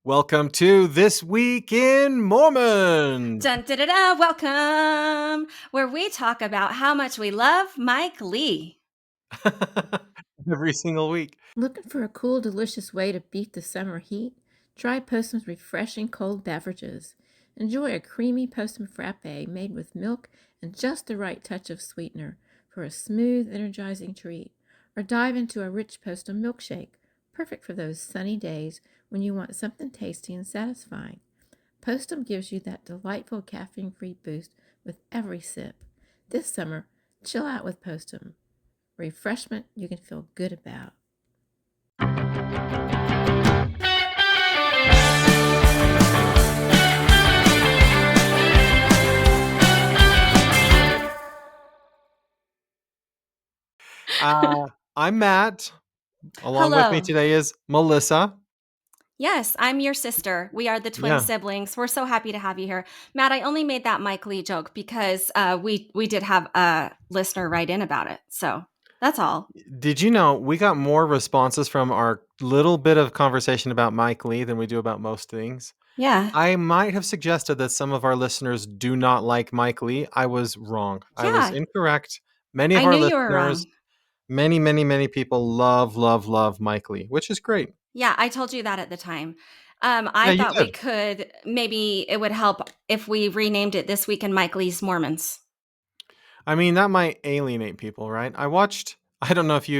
Welcome to This Week in Mormons. Dun, da, da, da, welcome, where we talk about how much we love Mike Lee. Every single week. Looking for a cool, delicious way to beat the summer heat? Try Postma's refreshing cold beverages. Enjoy a creamy Postma frappe made with milk and just the right touch of sweetener for a smooth, energizing treat. Or dive into a rich Postma milkshake, perfect for those sunny days when you want something tasty and satisfying. Postum gives you that delightful caffeine-free boost with every sip. This summer, chill out with Postum. Refreshment you can feel good about. I'm Matt. Along with me Hello. today is Melissa. Yes, I'm your sister. We are the twin Yeah. siblings. We're so happy to have you here. Matt, I only made that Mike Lee joke because we did have a listener write in about it. So that's all. Did you know we got more responses from our little bit of conversation about Mike Lee than we do about most things? Yeah. I might have suggested that some of our listeners do not like Mike Lee. I was wrong. I was Yeah. incorrect. Many of I our knew you were listeners, wrong. many people love Mike Lee, which is great. Yeah, I told you that at the time. Yeah, I you thought we did. could, maybe it would help if we renamed it This Week in Mike Lee's Mormons. I mean, that might alienate people, right? I don't know if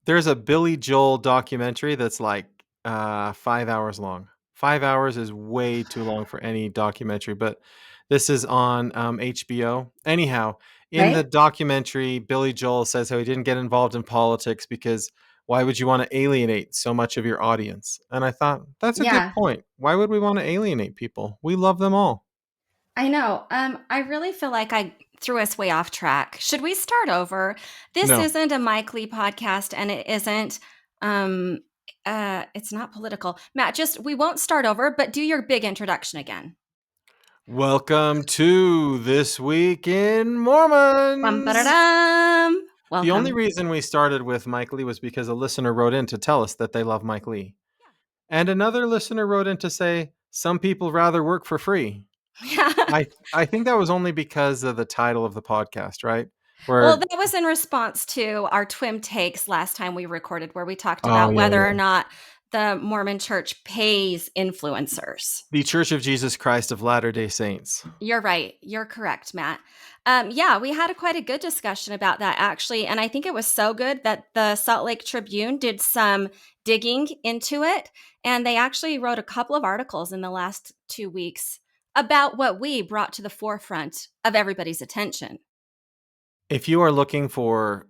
there's a Billy Joel documentary that's like 5 hours long. 5 hours is way too long for any documentary, but this is on HBO. Anyhow, in the Right? documentary, Billy Joel says how he didn't get involved in politics because why would you want to alienate so much of your audience? And I thought, that's a good Yeah. point. Why would we want to alienate people? We love them all. I know. I really feel like I threw us way off track. Should we start over? This No. isn't a Mike Lee podcast, and it isn't. It's not political. Matt, we won't start over, but do your big introduction again. Welcome to This Week in Mormons. Bum-ba-da-dum. Welcome. The only reason we started with Mike Lee was because a listener wrote in to tell us that they love Mike Lee. And another listener wrote in to say some people rather work for free. Yeah. I think that was only because of the title of the podcast, right? Well, that was in response to our Twim Takes last time we recorded, where we talked about whether or not the Mormon Church pays influencers. The Church of Jesus Christ of Latter-day Saints. You're right. You're correct, Matt. We had quite a good discussion about that, actually. And I think it was so good that the Salt Lake Tribune did some digging into it. And they actually wrote a couple of articles in the last 2 weeks about what we brought to the forefront of everybody's attention. If you are looking for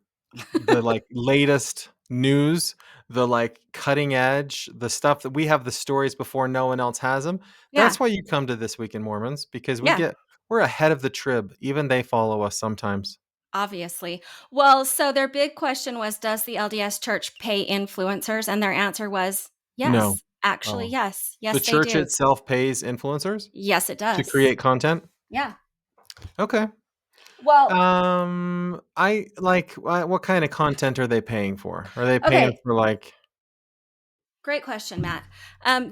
the latest news, the cutting edge, the stuff that we have, the stories before no one else has them, that's why you come to This Week in Mormons, because we're ahead of the trib. Even they follow us sometimes. Obviously. Well, so their big question was, does the LDS Church pay influencers? And their answer was yes. No. Actually, yes. Yes, The they church do. itself pays influencers Yes, it does. to create content? Yeah. Okay. Well, what kind of content are they paying for? Are they paying for Great question, Matt.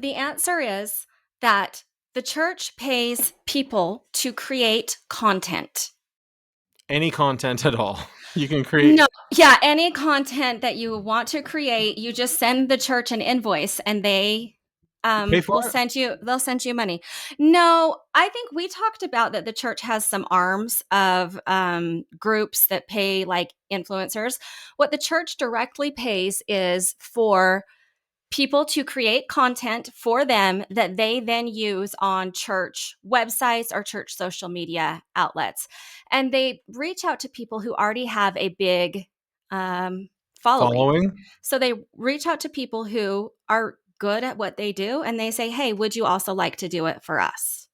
The answer is that the church pays people to create content. Any content at all? You can create. No, yeah, any content that you want to create, you just send the church an invoice and they will send you money. No, I think we talked about that the church has some arms of groups that pay like influencers. What the church directly pays is for people to create content for them that they then use on church websites or church social media outlets. And they reach out to people who already have a big following. So they reach out to people who are good at what they do and they say, hey, would you also like to do it for us?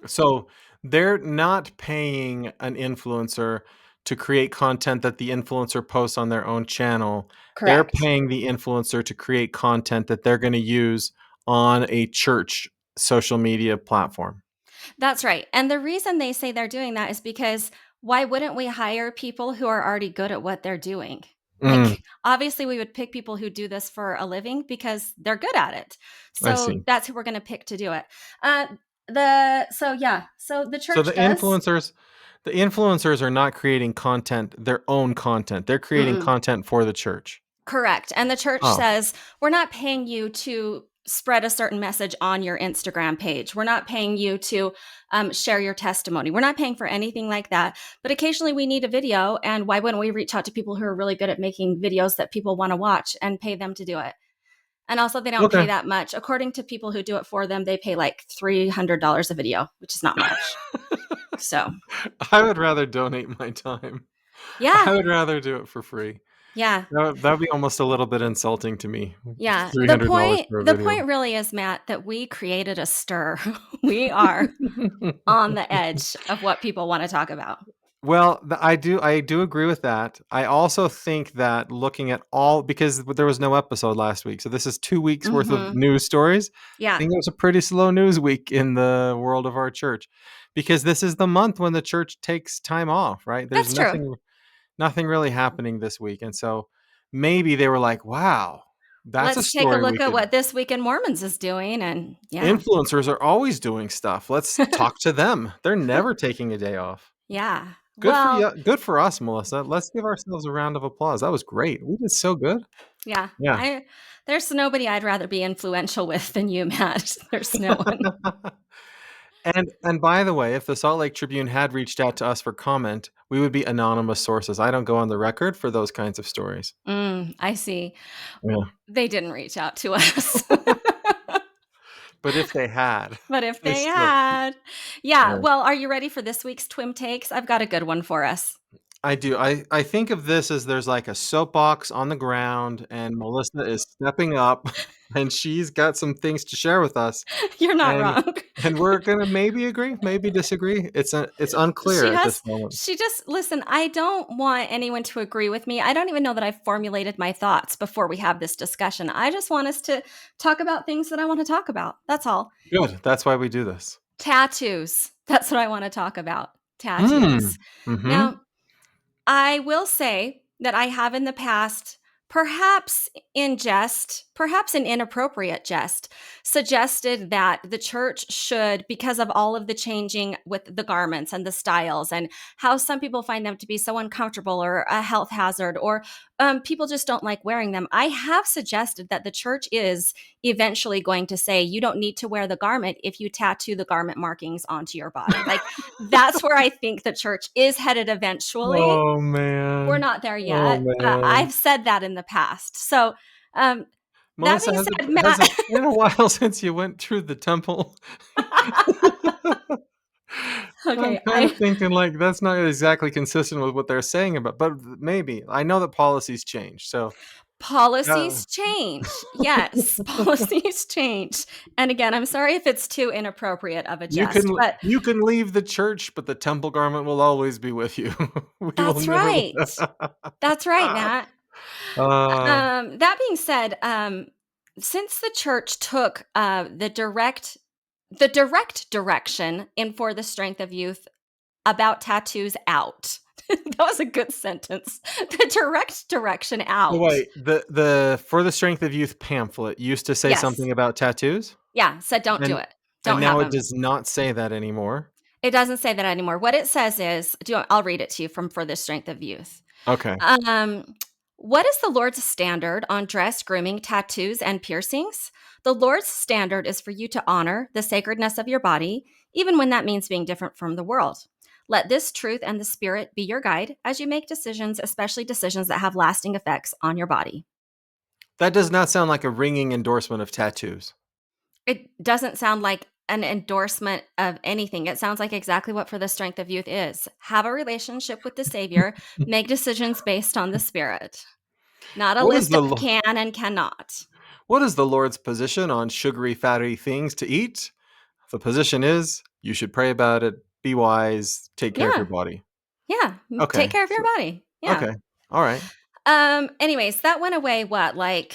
So they're not paying an influencer to create content that the influencer posts on their own channel. Correct. They're paying the influencer to create content that they're going to use on a church social media platform. That's right. And the reason they say they're doing that is because why wouldn't we hire people who are already good at what they're doing? Mm, Obviously, we would pick people who do this for a living because they're good at it. I So see. that's who we're going to pick to do it. So the So church does. the influencers are not creating content, their own content. They're creating Mm-mm. content for the church. Correct. And the church Oh, says, we're not paying you to spread a certain message on your Instagram page. We're not paying you to share your testimony. We're not paying for anything like that. But occasionally we need a video. And why wouldn't we reach out to people who are really good at making videos that people want to watch and pay them to do it? And also, they don't pay okay. that much. According to people who do it for them, they pay like $300 a video, which is not much. So, I would rather donate my time. yeah. I would rather do it for free. Yeah. That would be almost a little bit insulting to me. Yeah. $300 for a The video. point really is, Matt, that we created a stir. We are on the edge of what people want to talk about. Well, I do agree with that. I also think that looking at because there was no episode last week, so this is 2 weeks worth of news stories. I Yeah. think it was a pretty slow news week in the world of our church, because this is the month when the church takes time off, right? There's That's true. nothing really happening this week, and so maybe they were like, "Wow, that's a Let's take a story we look at could." what This Week in Mormons is doing. And yeah. Influencers are always doing stuff. Let's talk to them. They're never taking a day off. Yeah. Good for Well, you. Good for us, Melissa. Let's give ourselves a round of applause. That was great. We did so good. yeah. Yeah. There's nobody I'd rather be influential with than you, Matt. There's no one. And by the way, if the Salt Lake Tribune had reached out to us for comment, we would be anonymous sources. I don't go on the record for those kinds of stories. I see. Yeah. They didn't reach out to us. But if they had. But if they they still- had. Yeah. Yeah. Well, are you ready for this week's Twim Takes? I've got a good one for us. I do. I think of this as there's like a soapbox on the ground, and Melissa is stepping up, and she's got some things to share with us. You're not And- wrong. And we're gonna maybe agree, maybe disagree. It's unclear at this moment. Listen, I don't want anyone to agree with me. I don't even know that I've formulated my thoughts before we have this discussion. I just want us to talk about things that I want to talk about. That's all. Good. That's why we do this. Tattoos. That's what I want to talk about. Tattoos. Mhm. Now, I will say that I have in the past, perhaps in jest, perhaps in inappropriate jest, suggested that the church should, because of all of the changing with the garments and the styles and how some people find them to be so uncomfortable or a health hazard, or people just don't like wearing them. I have suggested that the church is eventually going to say, you don't need to wear the garment if you tattoo the garment markings onto your body. Like, that's where I think the church is headed eventually. Oh man. We're not there yet. man. I've said that in the past. So, Melissa, being has said, it Matt- been a while since you went through the temple? Okay, I'm kind of thinking like that's not exactly consistent with what they're saying about, but maybe. I know that policies change, so policies change. Yes, policies change. And again, I'm sorry if it's too inappropriate of a jest, but you can leave the church, but the temple garment will always be with you. that's right. That's right, Matt. That being said, since the church took the direct direction in For the Strength of Youth about tattoos out. That was a good sentence. The direct direction out. Oh, wait, the For the Strength of Youth pamphlet used to say Yes. something about tattoos? Yeah, said don't do it. Don't and now have it them. does not say that anymore. It doesn't say that anymore. What it says is, I'll read it to you from For the Strength of Youth. Okay. What is the Lord's standard on dress, grooming, tattoos, and piercings? The Lord's standard is for you to honor the sacredness of your body, even when that means being different from the world. Let this truth and the Spirit be your guide as you make decisions, especially decisions that have lasting effects on your body. That does not sound like a ringing endorsement of tattoos. It doesn't sound like an endorsement of anything. It sounds like exactly what For the Strength of Youth is. Have a relationship with the Savior, make decisions based on the Spirit. Not a list of can and cannot. What is the Lord's position on sugary, fatty things to eat? The position is you should pray about it, be wise, take care of your body. Yeah. Okay. Take care of your body. Yeah. Okay. All right. Anyways, that went away, like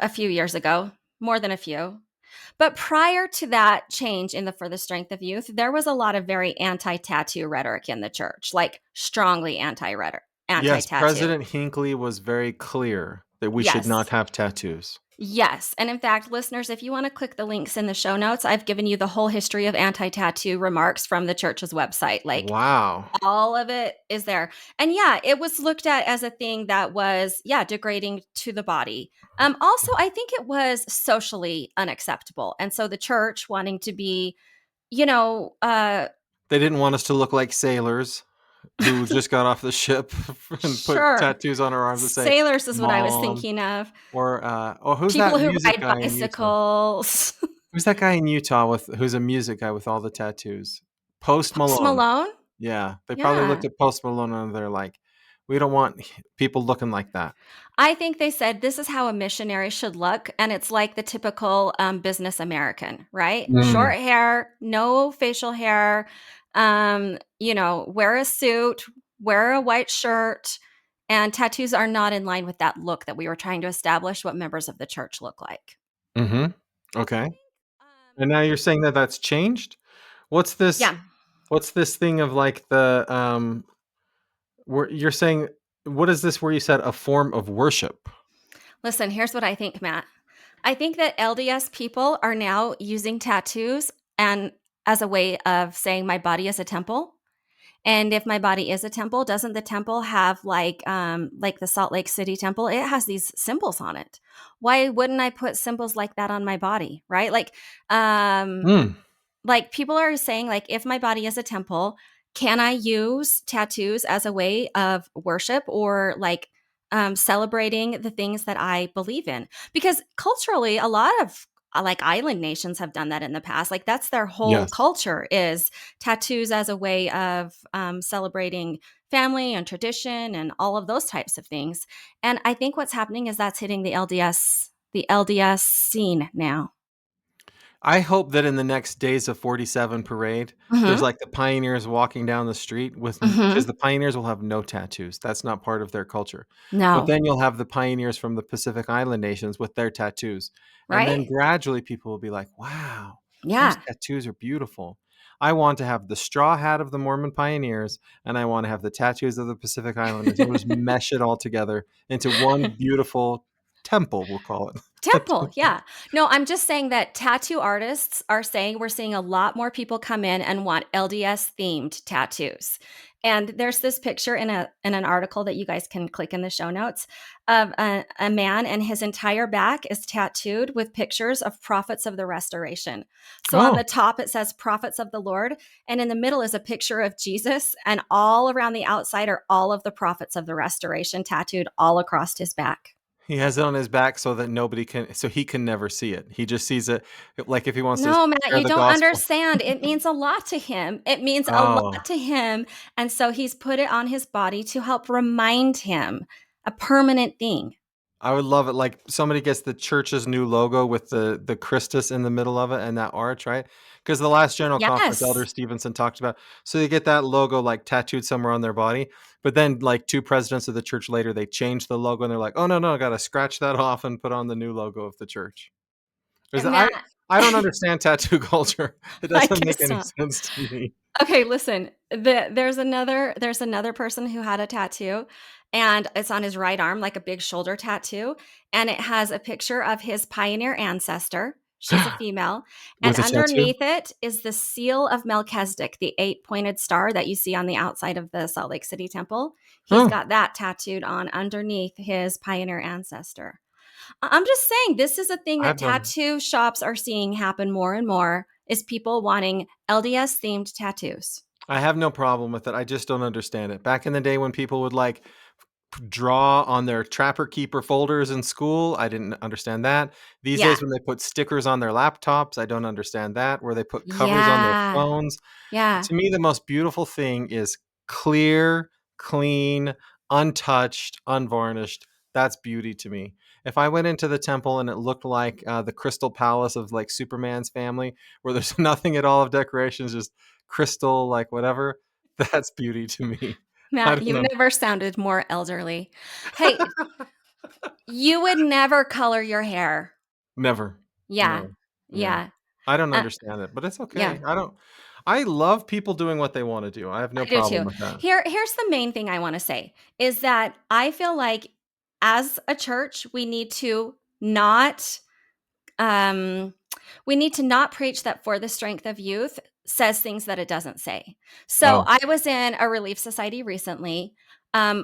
a few years ago, more than a few. But prior to that change in the For the Strength of Youth, there was a lot of very anti-tattoo rhetoric in the church, like strongly Yes, anti-tattoo. President Hinckley was very clear that we should not Yes. have tattoos. Yes. And in fact, listeners, if you want to click the links in the show notes, I've given you the whole history of anti-tattoo remarks from the church's website. Like Wow. all of it is there. And yeah, it was looked at as a thing that was, degrading to the body. Also, I think it was socially unacceptable. And so the church wanting to be, you know, They didn't want us to look like sailors who just got off the ship and put sure. tattoos on our arms that say Sailors is what I was "Mom," thinking of. or who's People that who music ride guy in Utah? bicycles. Who's that guy in Utah who's a music guy with all the tattoos? Post Post Malone. Malone? Yeah, they probably Yeah. looked at Post Malone and they're like, "We don't want people looking like that." I think they said this is how a missionary should look. And it's like the typical business American, right? Mm. Short hair, no facial hair, wear a suit, wear a white shirt. And tattoos are not in line with that look that we were trying to establish what members of the church look like. Mhm. Okay. Um, And now you're saying that that's changed? What's this yeah. what's this thing of like the where you're saying what is this where you said a form of worship? Listen, here's what I think, Matt. I think that LDS people are now using tattoos and as a way of saying my body is a temple. And if my body is a temple, doesn't the temple have like the Salt Lake City temple? It has these symbols on it. Why wouldn't I put symbols like that on my body, right? Mm. Like people are saying like if my body is a temple, can I use tattoos as a way of worship or like celebrating the things that I believe in? Because culturally, a lot of like island nations have done that in the past. Like that's their whole Yes. culture is tattoos as a way of celebrating family and tradition and all of those types of things. And I think what's happening is that's hitting the LDS scene now. I hope that in the next Days of 47 parade, there's Hmm. like the pioneers walking down the street with because Hmm. the pioneers will have no tattoos. That's not part of their culture. But No, then you'll have the pioneers from the Pacific Island nations with their tattoos. And then right? gradually people will be like, "Wow, those Yeah. tattoos are beautiful. I want to have the straw hat of the Mormon pioneers and I want to have the tattoos of the Pacific Islanders." We'll just mesh it all together into one beautiful temple, we'll call it. Temple, yeah. No, I'm just saying that tattoo artists are saying we're seeing a lot more people come in and want LDS themed tattoos. And there's this picture in an article that you guys can click in the show notes of a man, and his entire back is tattooed with pictures of prophets of the restoration. So on Oh, the top it says prophets of the Lord, and in the middle is a picture of Jesus, and all around the outside are all of the prophets of the restoration tattooed all across his back. he has it on his back so he can never see it. He just sees it like if he wants to No, Matt, share you the don't gospel. understand. It means a lot to him. It means a Oh, lot to him. And so he's put it on his body to help remind him a permanent thing. I would love it. Like somebody gets the church's new logo with the Christus in the middle of it and that arch, right? Because the last general conference, Elder Yes. Stevenson talked about. So they get that logo like tattooed somewhere on their body, but then like two presidents of the church later, they change the logo and they're like, "Oh no, no, I got to scratch that off and put on the new logo of the church." Because And I Matt, I don't understand tattoo culture. It I doesn't make guess any not. sense to me. Okay, listen. There's another person who had a tattoo, and it's on his right arm, like a big shoulder tattoo, and it has a picture of his pioneer ancestor. She's a female, and With a tattoo? underneath it is the seal of Melchizedek, the eight-pointed star that you see on the outside of the Salt Lake City temple. He's Oh, got that tattooed on underneath his pioneer ancestor. I'm just saying this is a thing that I've tattoo shops are seeing happen more and more is people wanting LDS themed tattoos. I have no problem with it. I just don't understand it. Back in the day when people would like draw on their Trapper Keeper folders in school, I didn't understand that. These Yeah. days when they put stickers on their laptops, I don't understand that. Where they put covers on their Yeah. phones. Yeah. To me, the most beautiful thing is clear, clean, untouched, unvarnished. That's beauty to me. If I went into the temple and it looked like the Crystal Palace of like Superman's family, where there's nothing at all of decorations, just crystal, like whatever, that's beauty to me. I Matt, don't you've know. never sounded more elderly. Hey, you would never color your hair. Never. Yeah. No. Yeah. Yeah. I don't Uh, understand it, but it's yeah. okay. I don't. I love people doing what they want to do. I have no I do problem too. with that. Here's the main thing I want to say is that I feel like as a church, um, we need to not preach that For the Strength of Youth says things that it doesn't say. So Oh, I was in a relief society recently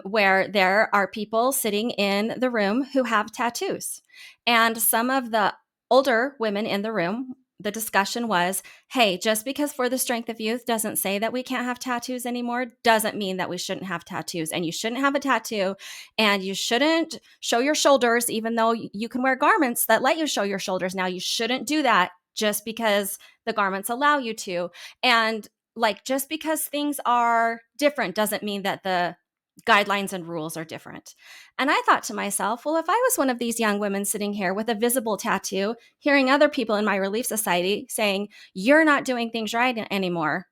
where there are people sitting in the room who have tattoos. And some of the older women in the room, the discussion was, hey, just because For the Strength of Youth doesn't say that we can't have tattoos anymore doesn't mean that we shouldn't have tattoos. And you shouldn't have a tattoo and you shouldn't show your shoulders, even though you can wear garments that let you show your shoulders now. You shouldn't do that just because the garments allow you to. And like, just because things are different doesn't mean that the guidelines and rules are different. And I thought to myself, well, if I was one of these young women sitting here with a visible tattoo, hearing other people in my relief society saying, you're not doing things right anymore,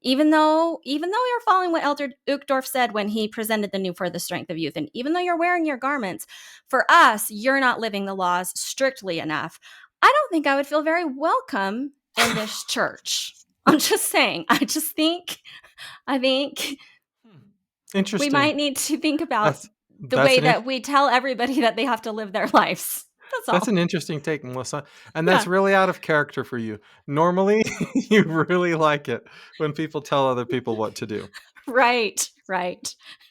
even though you're following what Elder Uchtdorf said when he presented the new For the Strength of Youth, and even though you're wearing your garments, for us, you're not living the laws strictly enough. I don't think I would feel very welcome in this church. I'm just saying. I think we interesting. might need to think about the That's way an that we tell everybody that they have to live their lives. That's all. That's an interesting take, Melissa. And that's really out of character for you. Normally, you really like it when people tell other people what to do. Right.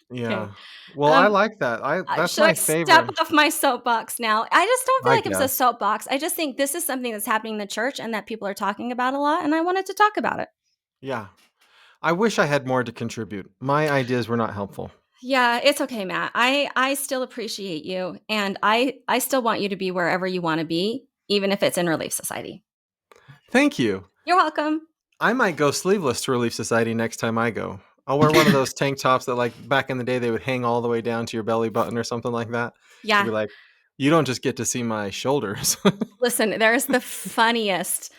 Yeah. Okay. Well, I like that. That's Should my I step favorite. off my soapbox now? I just don't feel I like it's a guess. soapbox. I just think this is something that's happening in the church and that people are talking about a lot, and I wanted to talk about it. Yeah. I wish I had more to contribute. My ideas were not helpful. Yeah, it's okay, Matt. I still appreciate you, and I still want you to be wherever you want to be, even if it's in Relief Society. Thank you. You're welcome. I might go sleeveless to Relief Society next time I go. I'll wear one of those tank tops that, like, back in the day, they would hang all the way down to your belly button or something like that. Yeah. I'll be like, you don't just get to see my shoulders. Listen, there's the funniest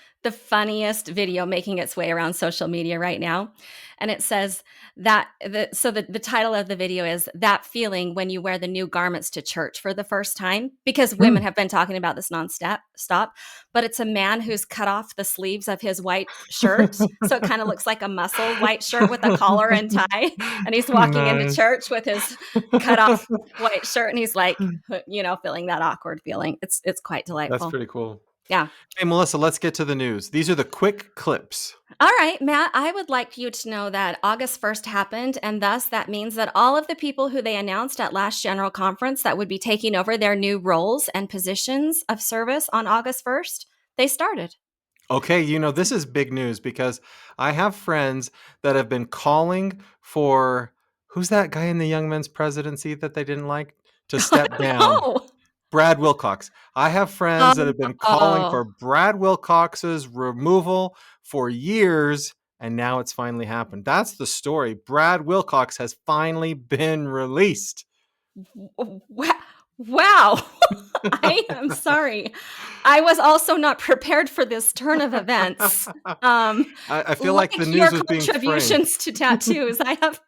video making its way around social media right now. And it says that the title of the video is That Feeling When You Wear the New Garments to Church for the First Time, because women have been talking about this nonstop. But it's a man who's cut off the sleeves of his white shirt. So it kind of looks like a muscle white shirt with a collar and tie. And he's walking into church with his cut off white shirt. And he's like, feeling that awkward feeling. It's quite delightful. That's pretty cool. Yeah. Hey, Melissa, let's get to the news. These are the quick clips. All right, Matt, I would like you to know that August 1st happened, and thus that means that all of the people who they announced at last General Conference that would be taking over their new roles and positions of service on August 1st, they started. Okay, this is big news because I have friends that have been calling for, who's that guy in the Young Men's presidency that they didn't like, to step down? Oh, Brad Wilcox. I have friends that have been calling for Brad Wilcox's removal for years, and now it's finally happened. That's the story. Brad Wilcox has finally been released. Wow. I am sorry. I was also not prepared for this turn of events. I feel like the news was being framed. Contributions to tattoos. I have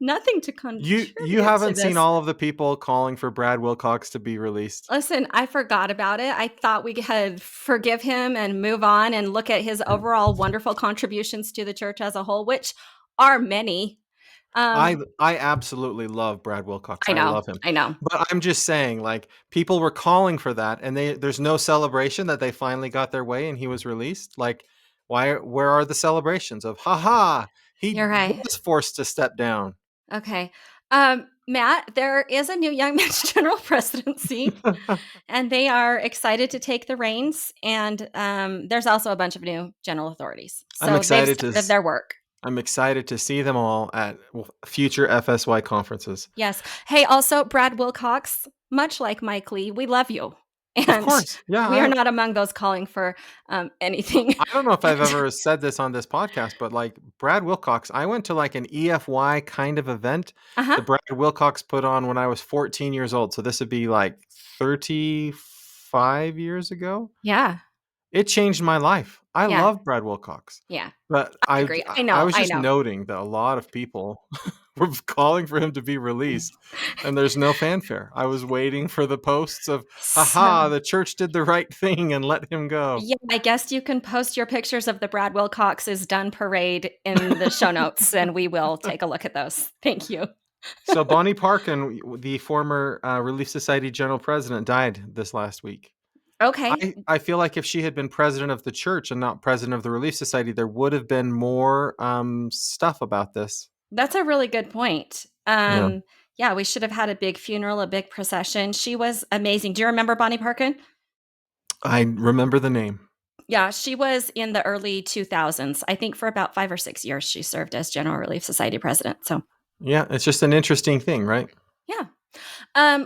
nothing to contribute. You haven't seen all of the people calling for Brad Wilcox to be released? Listen, I forgot about it. I thought we could forgive him and move on and look at his overall wonderful contributions to the church as a whole, which are many. I absolutely love Brad Wilcox. I love him. I know. But I'm just saying, like, people were calling for that, and there's no celebration that they finally got their way and he was released. Like, where are the celebrations of, haha, he was forced to step down? Okay. Matt, there is a new Young Men's General Presidency, and they are excited to take the reins. And there's also a bunch of new general authorities. So I'm excited they've started their work. I'm excited to see them all at future FSY conferences. Yes. Hey, also, Brad Wilcox, much like Mike Lee, we love you. And of course. Yeah, we are not among those calling for anything. I don't know if I've ever said this on this podcast, but like Brad Wilcox, I went to like an EFY kind of event that Brad Wilcox put on when I was 14 years old. So this would be like 35 years ago. Yeah. It changed my life. I Yeah. love Brad Wilcox, Yeah. but I agree. I I know. was I just know. noting that a lot of people were calling for him to be released, and there's no fanfare. I was waiting for the posts of, So, haha, the church did the right thing and let him go. yeah, I guess you can post your pictures of the Brad Wilcox is done parade in the show notes, and we will take a look at those. Thank you. So Bonnie Parkin, the former Relief Society general president, died this last week. Okay. I feel like if she had been president of the church and not president of the Relief Society, there would have been more stuff about this. That's a really good point. Yeah. Yeah, we should have had a big funeral, a big procession. She was amazing. Do you remember Bonnie Parkin? I remember the name. Yeah, she was in the early 2000s. I think for about 5 or 6 years she served as General Relief Society president. So, Yeah, it's just an interesting thing, right? yeah.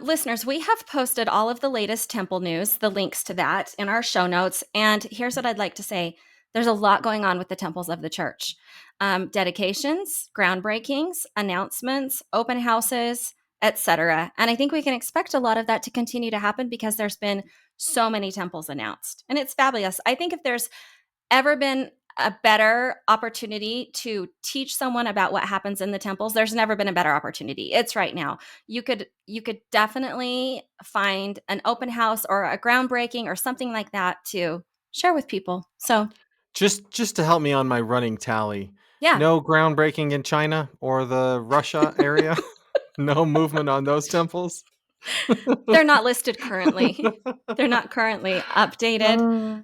Listeners, we have posted all of the latest temple news, the links to that in our show notes. And here's what I'd like to say. There's a lot going on with the temples of the church. Dedications, groundbreakings, announcements, open houses, etc. And I think we can expect a lot of that to continue to happen because there's been so many temples announced. And it's fabulous. I think if there's ever been a better opportunity to teach someone about what happens in the temples, there's never been a better opportunity. It's right now. You could definitely find an open house or a groundbreaking or something like that to share with people. So, Just to help me on my running tally. yeah. No groundbreaking in China or the Russia area. No movement on those temples. They're not listed currently. They're not currently updated.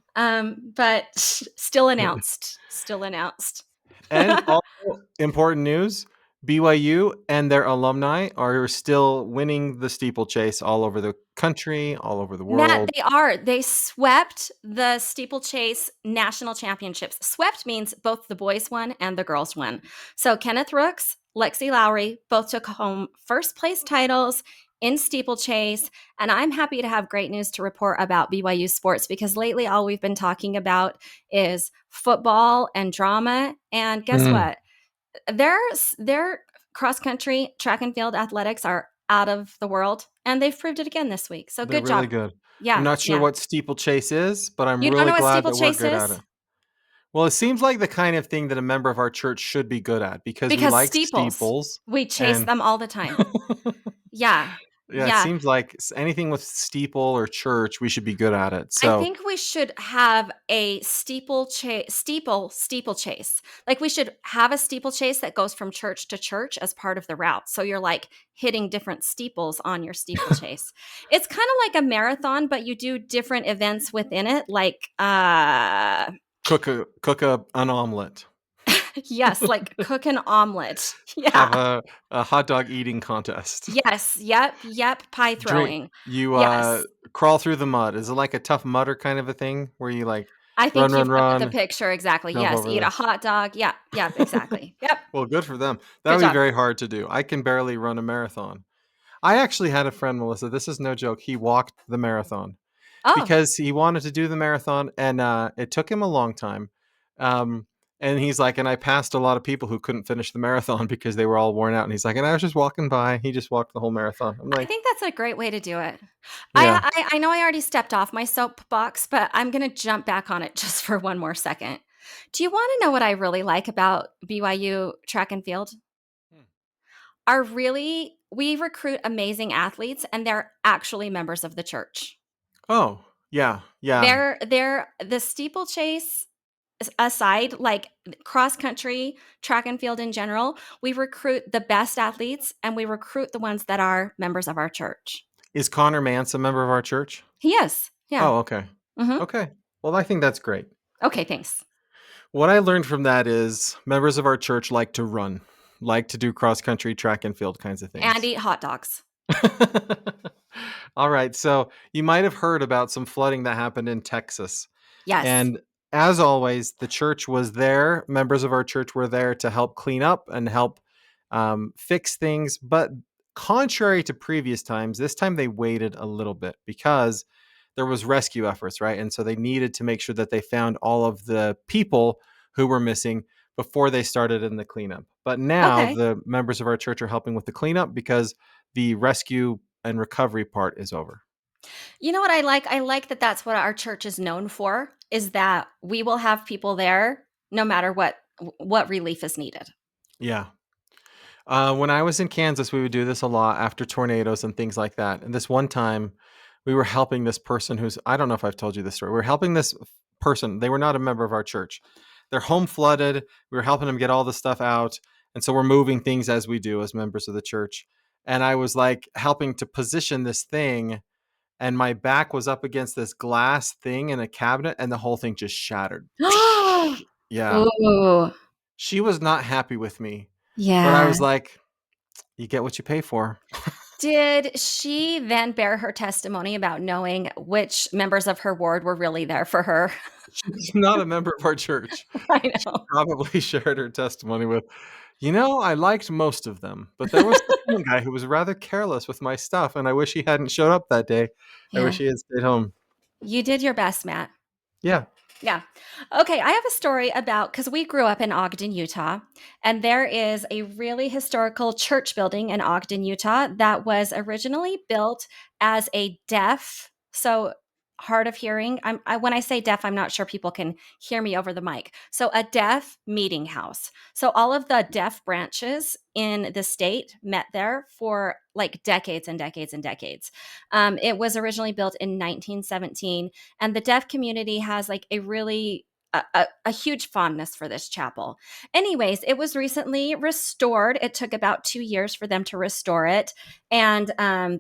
But still announced. Still announced. And also important news, BYU and their alumni are still winning the steeplechase all over the country, all over the Matt, world. they are. They swept the steeplechase national championships. Swept means both the boys won and the girls won. So Kenneth Rooks, Lexi Lowry both took home first place titles in steeplechase. And I'm happy to have great news to report about BYU sports because lately all we've been talking about is football and drama. And guess what? Their cross country, track and field athletics are out of the world, and they've proved it again this week. So They're good really job. good. I'm Yeah, not sure yeah. what steeplechase is, but I'm You don't really know what glad that we're steeplechase good at is? it. Well, it seems like the kind of thing that a member of our church should be good at because we Because like steeples. steeples. We chase And them all the time. Yeah. yeah, it Yeah. seems like anything with steeple or church, we should be good at it. I So think we should have a steeplechase. Like we should have a steeplechase that goes from church to church as part of the route. So you're like hitting different steeples on your steeplechase. It's kind of like a marathon, but you do different events within it. Like cook an omelet. yes, like cook an omelet. Yeah. Have a hot dog eating contest. Yes. Yep. Pie throwing. You Yes. crawl through the mud. Is it like a Tough Mudder kind of a thing where you like I think run, you've got the run, picture exactly. jump Yes, over eat a this? hot dog. Yeah, exactly. Yep. Well, good for them. That Good would be job. very hard to do. I can barely run a marathon. I actually had a friend, Melissa. This is no joke. He walked the marathon Oh, because he wanted to do the marathon, and it took him a long time. And he's like, and I passed a lot of people who couldn't finish the marathon because they were all worn out. And he's like, and I was just walking by. He just walked the whole marathon. I'm I like, think that's a great way to do it. yeah. I know I already stepped off my soapbox, but I'm going to jump back on it just for one more second. Do you want to know what I really like about BYU track and field? We recruit amazing athletes and they're actually members of the church. Oh, yeah. They're the steeplechase aside, like cross country, track and field in general, we recruit the best athletes and we recruit the ones that are members of our church. Is Connor Mance a member of our church? He is. Yeah. Oh, okay. Okay. Well, I think that's great. Okay, thanks. What I learned from that is members of our church like to run, like to do cross country, track and field kinds of things. And eat hot dogs. All right. So you might have heard about some flooding that happened in Texas. Yes. And as always, the church was there. Members of our church were there to help clean up and help fix things. But contrary to previous times, this time they waited a little bit because there was rescue efforts, right? And so they needed to make sure that they found all of the people who were missing before they started in the cleanup. But now the members of our church are helping with the cleanup because the rescue and recovery part is over. You know what I like? I like that that's what our church is known for, is that we will have people there no matter what relief is needed. Yeah. When I was in Kansas, we would do this a lot after tornadoes and things like that. And this one time, we were helping this person who's, I don't know if I've told you this story. We were helping this person. They were not a member of our church. Their home flooded. We were helping them get all the stuff out. And so we're moving things as we do as members of the church. And I was like helping to position this thing. And my back was up against this glass thing in a cabinet, and the whole thing just shattered. Yeah. Ooh. She was not happy with me. But I Yeah. was like, you get what you pay for. Did she then bear her testimony about knowing which members of her ward were really there for her? She's not a member of our church. I She know. probably shared her testimony with, I liked most of them, but there was this one guy who was rather careless with my stuff, and I wish he hadn't showed up that day. I wish Yeah. he had stayed home. You did your best, Matt. Yeah. Yeah. Okay. I have a story about because we grew up in Ogden, Utah, and there is a really historical church building in Ogden, Utah that was originally built as a deaf, so hard of hearing. When I say deaf, I'm not sure people can hear me over the mic. So a deaf meeting house. So all of the deaf branches in the state met there for like decades and decades and decades. It was originally built in 1917, and the deaf community has like a really a huge fondness for this chapel. Anyways, it was recently restored. It took about 2 years for them to restore it, and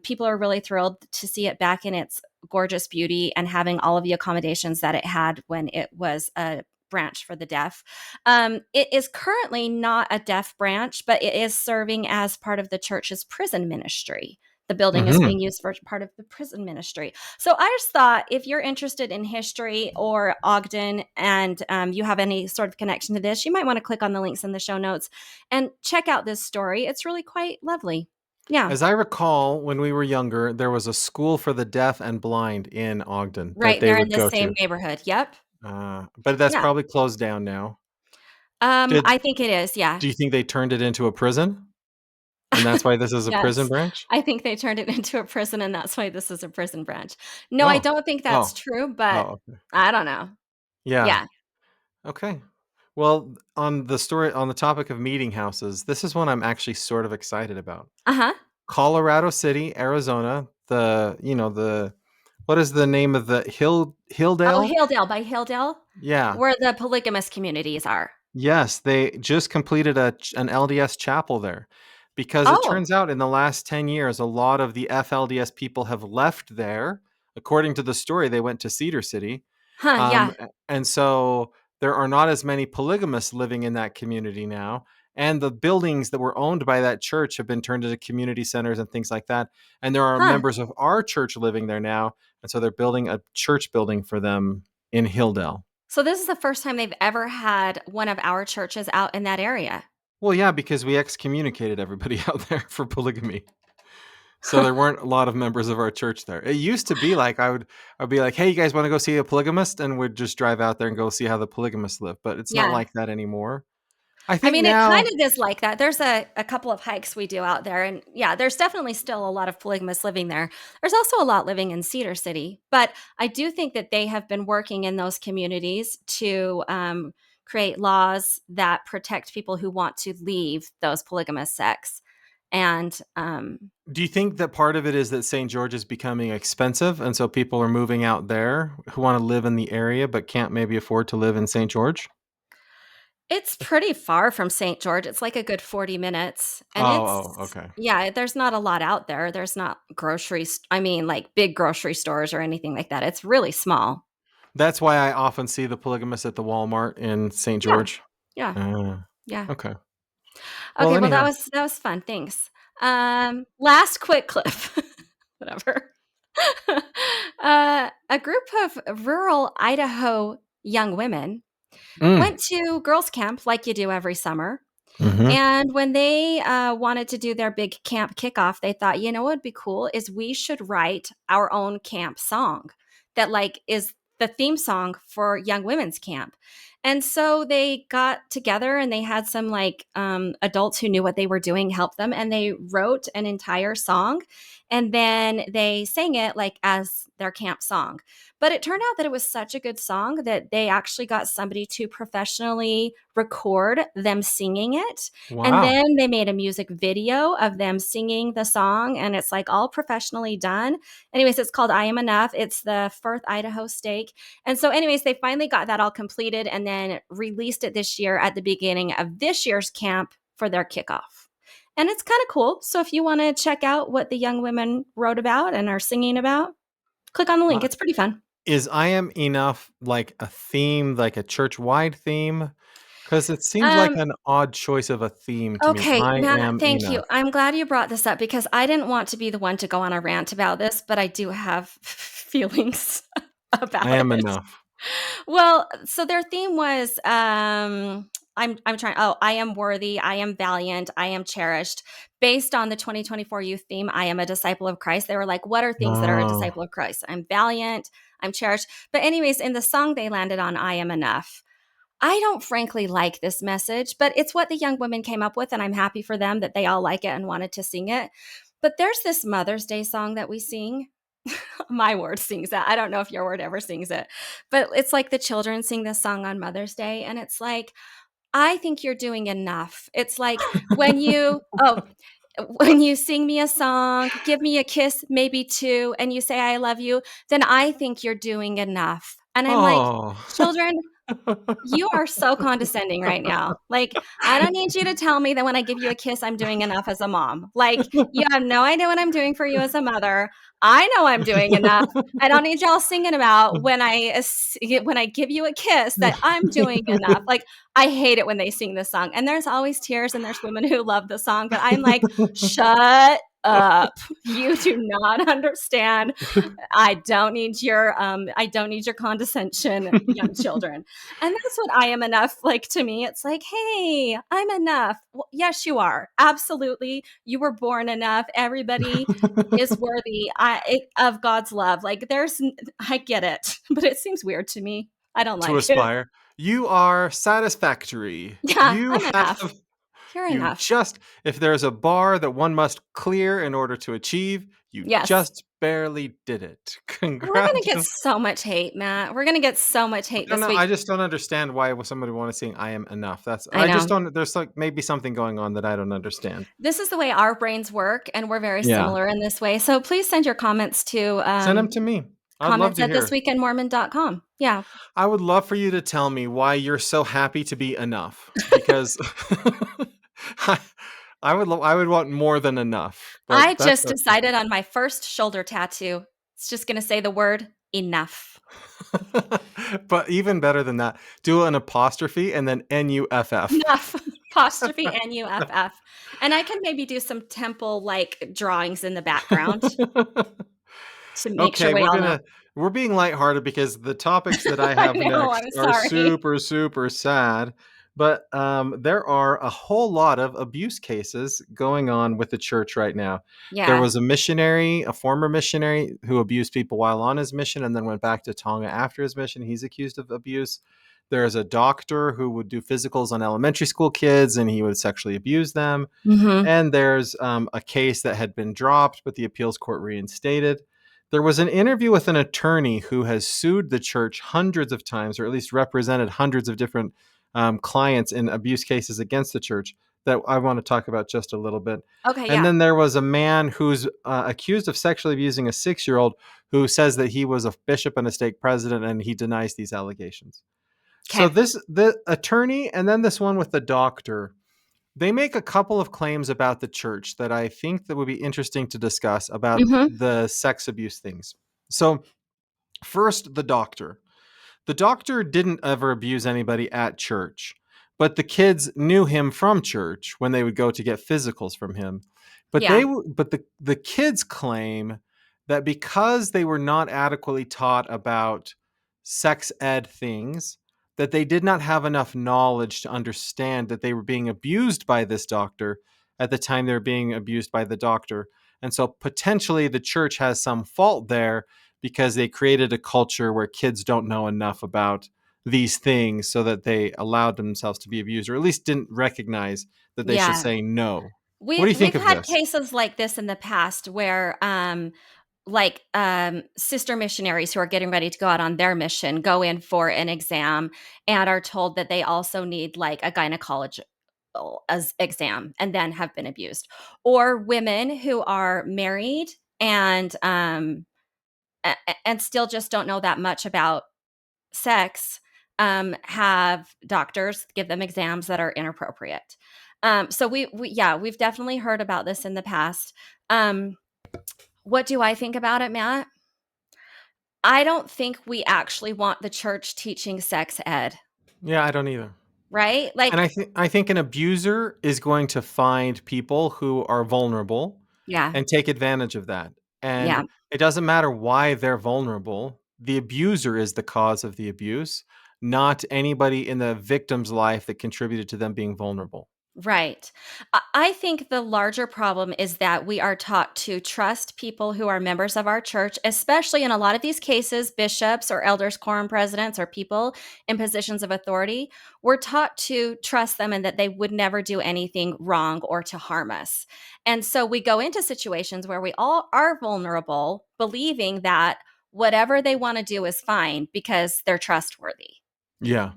people are really thrilled to see it back in its gorgeous beauty and having all of the accommodations that it had when it was a branch for the deaf. It is currently not a deaf branch, but it is serving as part of the church's prison ministry. The building is Mhm. being used for part of the prison ministry. So I just thought if you're interested in history or Ogden and you have any sort of connection to this, you might want to click on the links in the show notes and check out this story. It's really quite lovely. Yeah, As I recall, when we were younger, there was a school for the deaf and blind in Ogden that right. they They're in would the go same to. neighborhood. Yep. But that's Yeah. probably closed down now. Did I think it is. Yeah. Do you think they turned it into a prison? And that's why this is a prison Yes. branch? I think they turned it into a prison, and that's why this is a prison branch. No, I Oh. don't think that's Oh. true, but Oh, okay. I don't know. Yeah. Yeah. Okay. Well, on the topic of meeting houses, this is one I'm actually sort of excited about. Uh huh. Colorado City, Arizona, the what is the name of the Oh, Hilldale? Hilldale by Hilldale, Yeah. where the polygamous communities are. Yes, they just completed an LDS chapel there because it Oh, turns out in the last 10 years, a lot of the FLDS people have left there. According to the story, they went to Cedar City. huh, yeah, And so there are not as many polygamists living in that community now. And the buildings that were owned by that church have been turned into community centers and things like that. And there are huh. members of our church living there now. And so they're building a church building for them in Hilldale. So this is the first time they've ever had one of our churches out in that area. Well, yeah, because we excommunicated everybody out there for polygamy. So there weren't a lot of members of our church there. It used to be like I'd be like, "Hey, you guys want to go see a polygamist?" And we'd just drive out there and go see how the polygamists live. But it's not Yeah. like that anymore. I I think mean, it kind now, of is like that. There's a couple of hikes we do out there, and yeah, there's definitely still a lot of polygamists living there. There's also a lot living in Cedar City, but I do think that they have been working in those communities to create laws that protect people who want to leave those polygamous sects. And do you think that part of it is that St. George is becoming expensive, and so people are moving out there who want to live in the area but can't maybe afford to live in St. George? it's pretty far from St. George. It's like a good 40 minutes. And Oh, it's, okay. yeah, there's not a lot out there. There's not groceries, I mean, like big grocery stores or anything like that. It's really small. That's why I often see the polygamists at the Walmart in St. Yeah. George. Yeah. Uh, Yeah. okay. Well, Okay. Well, anyhow. that was fun. Thanks. Last quick clip. Whatever. A group of rural Idaho young women Mm. went to girls' camp like you do every summer. Mhm. And when they wanted to do their big camp kickoff, they thought, you know what would be cool is we should write our own camp song that like is the theme song for young women's camp. And so they got together and they had some like adults who knew what they were doing help them, and they wrote an entire song, and then they sang it like as their camp song. But it turned out that it was such a good song that they actually got somebody to professionally record them singing it. And Wow. then they made a music video of them singing the song, and it's like all professionally done. Anyways, it's called I Am Enough. It's the Firth, Idaho Stake. And so, anyways, they finally got that all completed and then released it this year at the beginning of this year's camp for their kickoff. And it's kind of cool. So, if you want to check out what the young women wrote about and are singing about, click on the link. It's pretty fun. Is I Am Enough like a theme, like a church-wide theme? Because it seems like an odd choice of a theme to me. Okay, I Matt, am thank you. enough. I'm glad you brought this up because I didn't want to be the one to go on a rant about this, but I do have feelings about I am it. enough. Well, so their theme was I'm trying I am worthy, I am valiant, I am cherished. Based on the 2024 youth theme, I am a disciple of Christ. They were like, what are things that are a Oh. disciple of Christ? I'm valiant, I'm cherished. But anyways, in the song they landed on I am enough. I don't frankly like this message, but it's what the young women came up with, and I'm happy for them that they all like it and wanted to sing it. But there's this Mother's Day song that we sing. My word sings that. I don't know if your word ever sings it, but it's like the children sing this song on Mother's Day. And it's like, I think you're doing enough. It's like when you sing me a song, give me a kiss, maybe two, and you say, I love you, then I think you're doing enough. And I'm like, Oh. children, you are so condescending right now. Like, I don't need you to tell me that when I give you a kiss, I'm doing enough as a mom. Like, you have no idea what I'm doing for you as a mother. I know I'm doing enough. I don't need y'all singing about when I give you a kiss that I'm doing enough. Like, I hate it when they sing this song. And there's always tears and there's women who love the song, but I'm like, shut up. You do not understand. I don't need your condescension, young children. And that's what I am enough like to me. It's like, hey, I'm enough. Well, yes, you are. Absolutely. You were born enough. Everybody is worthy of God's love. Like I get it, but it seems weird to me. I don't To like it. aspire. You are satisfactory. Yeah, You I'm enough. have You're you enough. just if there's a bar that one must clear in order to achieve, you Yes. just barely did it. We're going to get Congratulations. so much hate, Matt. We're going to get so much hate this week. I just don't understand why would somebody want to sing I am enough. I I just know. don't there's like maybe something going on that I don't understand. This is the way our brains work, and we're very Yeah. similar in this way. So please send your comments to Send them to me. I'd love comments to at hear. thisweekinmormon.com. Yeah. I would love for you to tell me why you're so happy to be enough because I, I would want more than enough. But I just decided on my first shoulder tattoo. It's just going to say the word enough. But even better than that, do an apostrophe and then N-U-F-F. Enough. Apostrophe N-U-F-F. And I can maybe do some temple like drawings in the background to make sure we all know. We're being lighthearted because the topics that I I have know, next I'm are sorry. super, super sad. But there are a whole lot of abuse cases going on with the church right now. Yeah. There was a former missionary who abused people while on his mission and then went back to Tonga after his mission. He's accused of abuse. There's a doctor who would do physicals on elementary school kids and he would sexually abuse them. Mm-hmm. And there's a case that had been dropped, but the appeals court reinstated. There was an interview with an attorney who has sued the church hundreds of times, or at least represented hundreds of different clients in abuse cases against the church that I want to talk about just a little bit. Okay, And then there was a man who's accused of sexually abusing a 6-year-old who says that he was a bishop and a stake president, and he denies these allegations. Okay. So the attorney and then this one with the doctor, they make a couple of claims about the church that I think that would be interesting to discuss about the sex abuse things. So first, the doctor. The doctor didn't ever abuse anybody at church, but the kids knew him from church when they would go to get physicals from him. But the kids claim that because they were not adequately taught about sex ed things, that they did not have enough knowledge to understand that they were being abused by this doctor at the time they were being abused by the doctor. And so potentially the church has some fault there because they created a culture where kids don't know enough about these things so that they allowed themselves to be abused, or at least didn't recognize that they should Yeah. say no. What We do you think we've of had this? cases like this in the past where sister missionaries who are getting ready to go out on their mission go in for an exam and are told that they also need like a gynecology as exam and then have been abused, or women who are married and and still just don't know that much about sex, have doctors give them exams that are inappropriate. So yeah, we've definitely heard about this in the past. What do I think about it, Matt? I don't think we actually want the church teaching sex ed, Yeah, I don't either. right? And Like, I think an abuser is going to find people who are vulnerable yeah, and take advantage of that. And yeah. it doesn't matter why they're vulnerable. The abuser is the cause of the abuse, not anybody in the victim's life that contributed to them being vulnerable. Right. I think the larger problem is that we are taught to trust people who are members of our church, especially in a lot of these cases, bishops or elders, quorum presidents, or people in positions of authority. We're taught to trust them and that they would never do anything wrong or to harm us. And so we go into situations where we all are vulnerable, believing that whatever they want to do is fine because they're trustworthy. Yeah.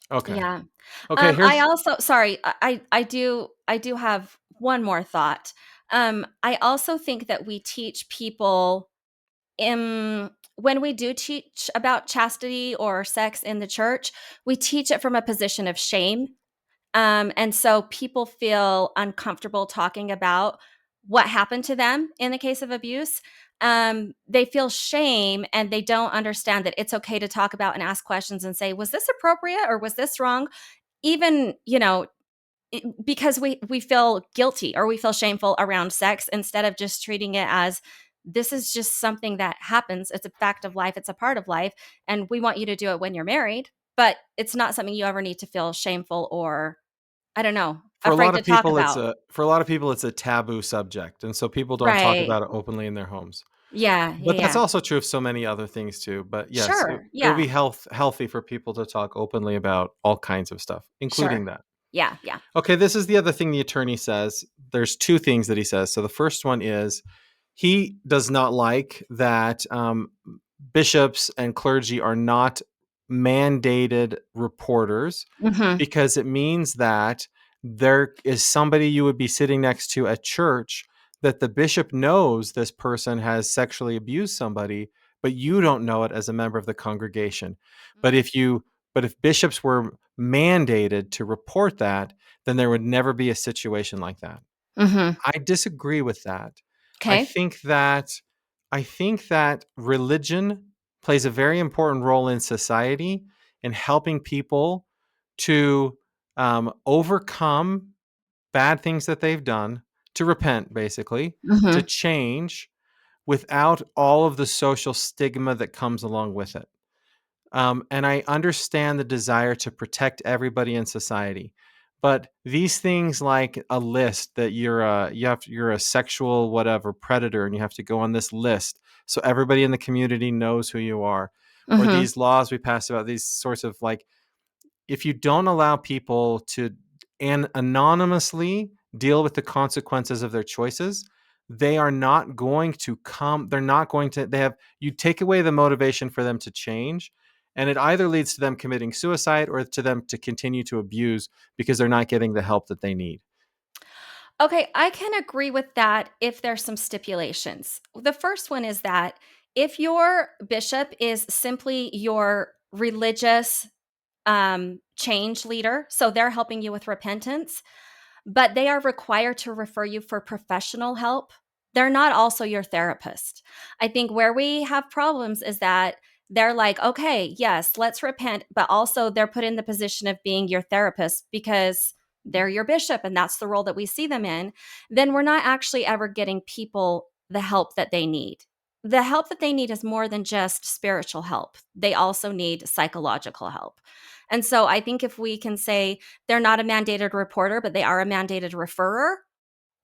Okay. Yeah. Okay, I here's also sorry, I do have one more thought. I also think that we teach people when we do teach about chastity or sex in the church, we teach it from a position of shame. And so people feel uncomfortable talking about what happened to them in the case of abuse. They feel shame and they don't understand that it's okay to talk about and ask questions and say, was this appropriate or was this wrong? Even, because we feel guilty or we feel shameful around sex instead of just treating it as this is just something that happens. It's a fact of life. It's a part of life. And we want you to do it when you're married, but it's not something you ever need to feel shameful or, I don't know, for a afraid lot to of talk people about. it's a taboo subject, and so people don't talk Right. about it openly in their homes. Yeah. Yeah. But that's Yeah. also true of so many other things too. But yes, Sure. it would be Yeah. healthy for people to talk openly about all kinds of stuff, Sure. including that. Yeah. Yeah. Okay, this is the other thing the attorney says. There's two things that he says. So the first one is he does not like that bishops and clergy are not mandated reporters Hmm. because it means that there is somebody you would be sitting next to at church that the bishop knows this person has sexually abused somebody, but you don't know it as a member of the congregation. But if bishops were mandated to report that, then there would never be a situation like that. Hmm. I disagree with that. I Okay. think that I think that religion plays a very important role in society in helping people to overcome bad things that they've done, to repent, basically, to Hmm. change without all of the social stigma that comes along with it. And I understand the desire to protect everybody in society, but these things like a list that you're a sexual whatever predator and you have to go on this list so everybody in the community knows who you are, or Hmm. these laws we pass about these sorts of like, if you don't allow people to anonymously deal with the consequences of their choices, they are not going to come. They're not going to. They have you take away the motivation for them to change, and it either leads to them committing suicide or to them to continue to abuse because they're not getting the help that they need. Okay, I can agree with that if there's some stipulations. The first one is that if your bishop is simply your religious change leader, so they're helping you with repentance, but they are required to refer you for professional help, they're not also your therapist. I think where we have problems is that they're like, okay, yes, let's repent, but also they're put in the position of being your therapist because they're your bishop and that's the role that we see them in. Then we're not actually ever getting people the help that they need. The help that they need is more than just spiritual help. They also need psychological help. And so I think if we can say they're not a mandated reporter, but they are a mandated referrer,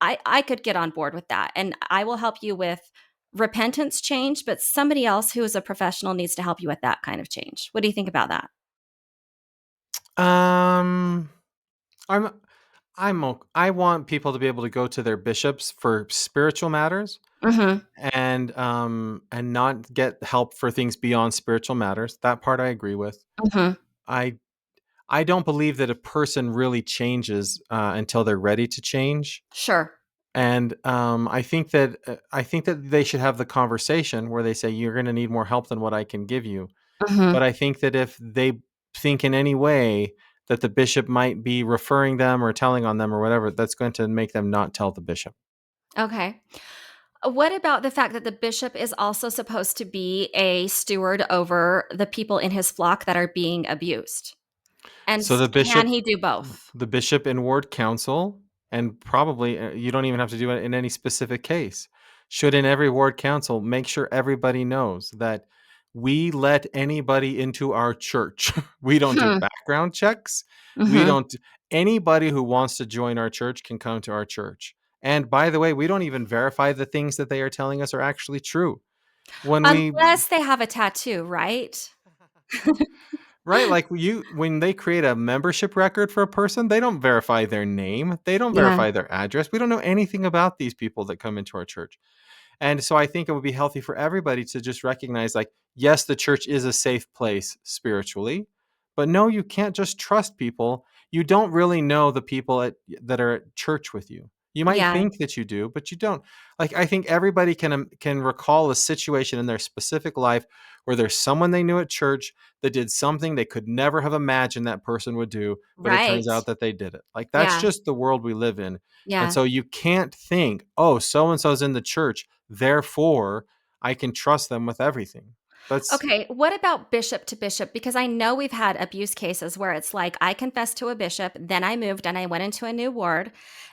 I could get on board with that. And I will help you with repentance change, but somebody else who is a professional needs to help you with that kind of change. What do you think about that? Um, I'm I want people to be able to go to their bishops for spiritual matters Mhm. and not get help for things beyond spiritual matters. That part I agree with. Mhm. I I don't believe that a person really changes until they're ready to change. Sure. And I think that they should have the conversation where they say you're going to need more help than what I can give you. Mhm. But I think that if they think in any way that the bishop might be referring them or telling on them or whatever, that's going to make them not tell the bishop. Okay. What about the fact that the bishop is also supposed to be a steward over the people in his flock that are being abused? And So can he do both? the bishop in ward council, and probably you don't even have to do it in any specific case, should in every ward council make sure everybody knows that we let anybody into our church. We don't do Hmm. background checks. We Mhm. don't, anybody who wants to join our church can come to our church. And by the way, we don't even verify the things that they are telling us are actually true. When we Unless they have a tattoo, right? Right, like when they create a membership record for a person, they don't verify their name, they don't Yeah. verify their address. We don't know anything about these people that come into our church. And so I think it would be healthy for everybody to just recognize like, yes, the church is a safe place spiritually, but no, you can't just trust people. You don't really know the people that are at church with you. You might Yeah. think that you do, but you don't. Like I think everybody can recall a situation in their specific life where there's someone they knew at church that did something they could never have imagined that person would do, but it turns Right. out that they did it. Like that's Yeah. just the world we live in. And Yeah. so you can't think, oh, so and so's in the church, therefore I can trust them with everything. That's Okay, what about bishop to bishop? Because I know we've had abuse cases where it's like I confessed to a bishop, then I moved and I went into a new ward,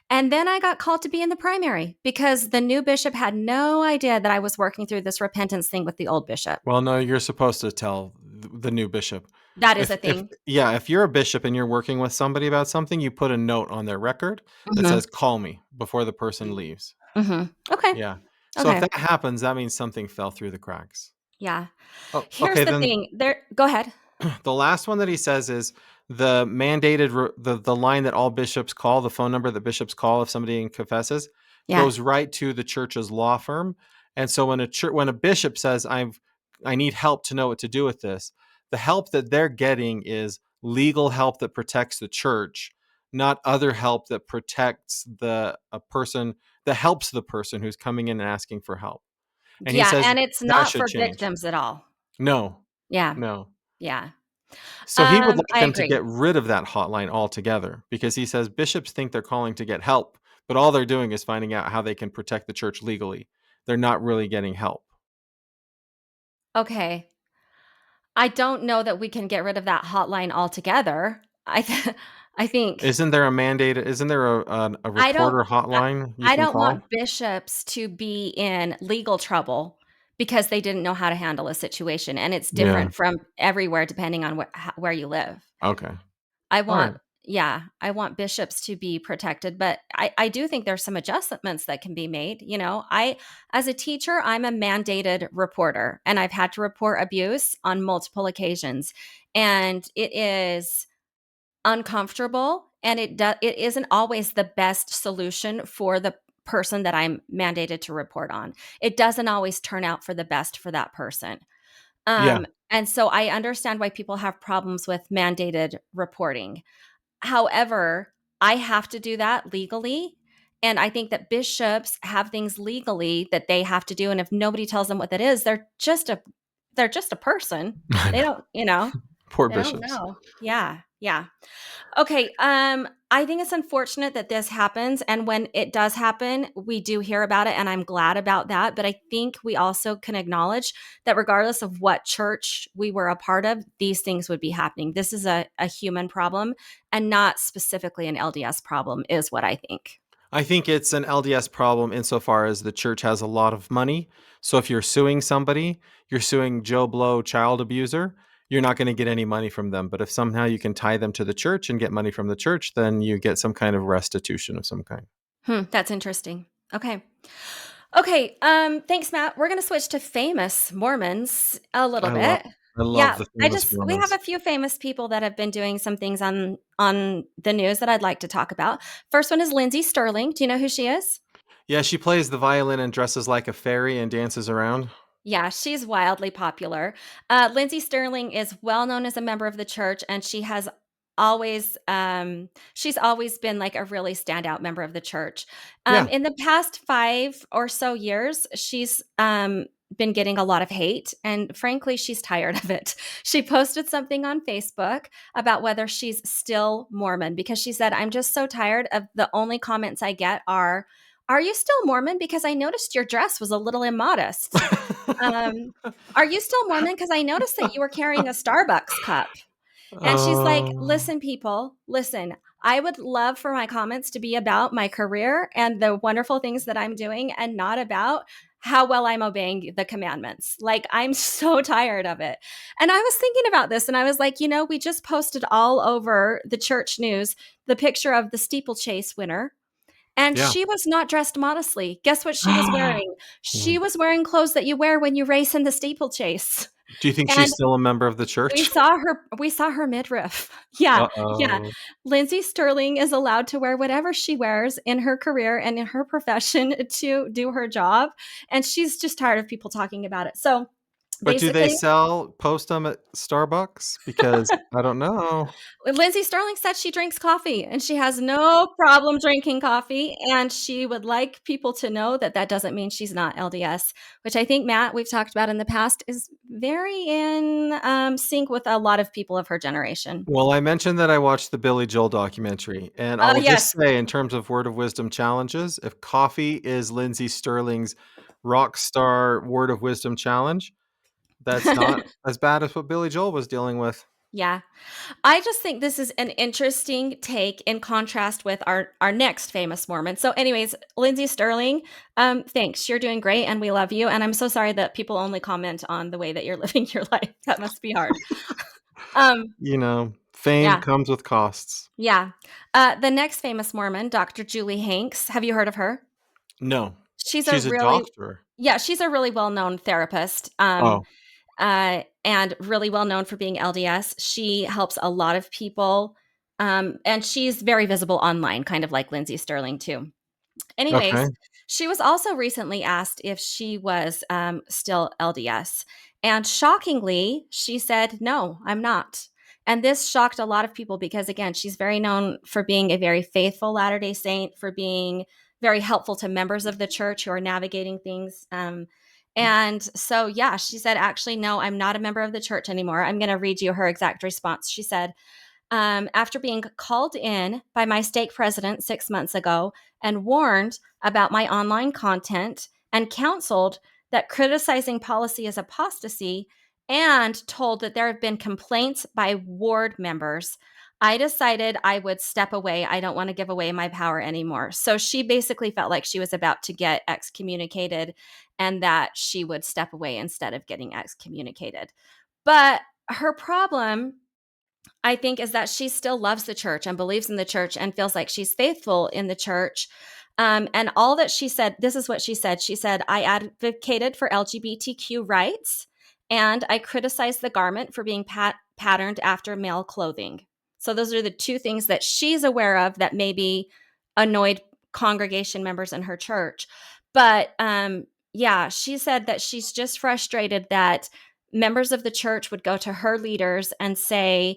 and then I got called to be in the primary because the new bishop had no idea that I was working through this repentance thing with the old bishop. well, no, you're supposed to tell the new bishop. That is a If thing. yeah, if you're a bishop and you're working with somebody about something, you put a note on their record that Mhm. says call me before the person leaves. Mhm. Okay. Yeah. So if Okay. that happens, that means something fell through the cracks. Yeah. Oh, Here's okay, the then thing. There go ahead. the last one that he says is the line that all bishops call, the phone number that bishops call if somebody confesses, Yeah. goes right to the church's law firm. And so when a bishop says I need help to know what to do with this, the help that they're getting is legal help that protects the church, not other help that protects the a person that helps the person who's coming in and asking for help. And he Yeah, says and it's that not should for change. victims at all. No, Yeah. no. Yeah. So he would like I them to agree. get rid of that hotline altogether because he says bishops think they're calling to get help, but all they're doing is finding out how they can protect the church legally. They're not really getting help. Okay. I don't know that we can get rid of that hotline altogether. I think Isn't there a I don't reporter I hotline you I can don't call? want bishops to be in legal trouble because they didn't know how to handle a situation, and it's Yeah. different from everywhere depending on where you live. Okay. I All right. want yeah, I want bishops to be protected, but I do think there's some adjustments that can be made. You know, I as a teacher, I'm a mandated reporter, and I've had to report abuse on multiple occasions, and it is uncomfortable, and it isn't always the best solution for the person that I'm mandated to report on. It doesn't always turn out for the best for that person. Yeah. And so I understand why people have problems with mandated reporting. However, I have to do that legally. And I think that bishops have things legally that they have to do. And if nobody tells them what that is, they're just a person. I They know. don't, you know, Poor they don't bishops. know. Yeah. Yeah. Okay, I think it's unfortunate that this happens, and when it does happen, we do hear about it, and I'm glad about that, but I think we also can acknowledge that regardless of what church we were a part of, these things would be happening. This is a human problem and not specifically an LDS problem is what I think. I think it's an LDS problem insofar as the church has a lot of money. So if you're suing somebody, you're suing Joe Blow child abuser, you're not going to get any money from them. But if somehow you can tie them to the church and get money from the church, then you get some kind of restitution of some kind. That's interesting. Okay. Okay, thanks, Matt. We're gonna switch to famous Mormons a little I love bit. I love Yeah, the famous we have Mormons. a few famous people that have been doing some things on the news that I'd like to talk about. First one is Lindsey Sterling. Do you know who she is? Yeah, she plays the violin and dresses like a fairy and dances around. Yeah, she's wildly popular. Lindsey Sterling is well known as a member of the church, and she's always been like a really standout member of the church. Yeah. In the past 5 or so years, she's been getting a lot of hate, and frankly, she's tired of it. She posted something on Facebook about whether she's still Mormon because she said, "I'm just so tired of the only comments I get are you still Mormon? Because I noticed your dress was a little immodest." Are you still Mormon? Because I noticed that you were carrying a Starbucks cup. And she's like, Oh. listen, people, listen, I would love for my comments to be about my career and the wonderful things that I'm doing and not about how well I'm obeying the commandments. Like, I'm so tired of it. And I was thinking about this and I was like, we just posted all over the church news the picture of the steeplechase winner, and Yeah. she was not dressed modestly. Guess what she was wearing? She was wearing clothes that you wear when you race in the steeplechase. Do you think she's And still a member of the we church? saw her midriff. Yeah, yeah. Uh-oh. Lindsey Sterling is allowed to wear whatever she wears in her career and in her profession to do her job, and she's just tired of people talking about it. So, But do they basically, post them at Starbucks? Because I don't know. Lindsey Sterling said she drinks coffee and she has no problem drinking coffee. And she would like people to know that that doesn't mean she's not LDS, which I think, Matt, we've talked about in the past, is very in sync with a lot of people of her generation. Well, I mentioned that I watched the Billy Joel documentary, and I will just Yes. say, in terms of Word of Wisdom challenges, if coffee is Lindsay Sterling's rock star Word of Wisdom challenge, that's not as bad as what Billy Joel was dealing with. Yeah. I just think this is an interesting take in contrast with our next famous Mormon. So, anyways, Lindsey Sterling, thanks. You're doing great, and we love you. And I'm so sorry that people only comment on the way that you're living your life. That must be hard. Um, Fame yeah, comes with costs. yeah. The next famous Mormon, Dr. Julie Hanks. Have you heard of her? No, She's a she's a really, doctor. yeah, she's a really well known therapist. Oh, And really well known for being LDS. She helps a lot of people, and she's very visible online, kind of like Lindsey Sterling, too. okay. Anyways, she was also recently asked if she was still LDS. And shockingly, she said, "No, I'm not." And this shocked a lot of people because, again, she's very known for being a very faithful Latter day Saint, for being very helpful to members of the church who are navigating things. And so, yeah, she said, "Actually, no, I'm not a member of the church anymore." I'm going to read you her exact response. She said, after being called in by my stake president 6 months ago and warned about my online content and counseled that criticizing policy is apostasy and told that there have been complaints by ward members, I decided I would step away. I don't want to give away my power anymore. So she basically felt like she was about to get excommunicated and that she would step away instead of getting excommunicated. But her problem, I think, is that she still loves the church and believes in the church and feels like she's faithful in the church. And all that she said, this is what she said. She said, "I advocated for LGBTQ rights and I criticized the garment for being patterned after male clothing." So those are the two things that she's aware of that maybe annoyed congregation members in her church. But yeah, she said that she's just frustrated that members of the church would go to her leaders and say,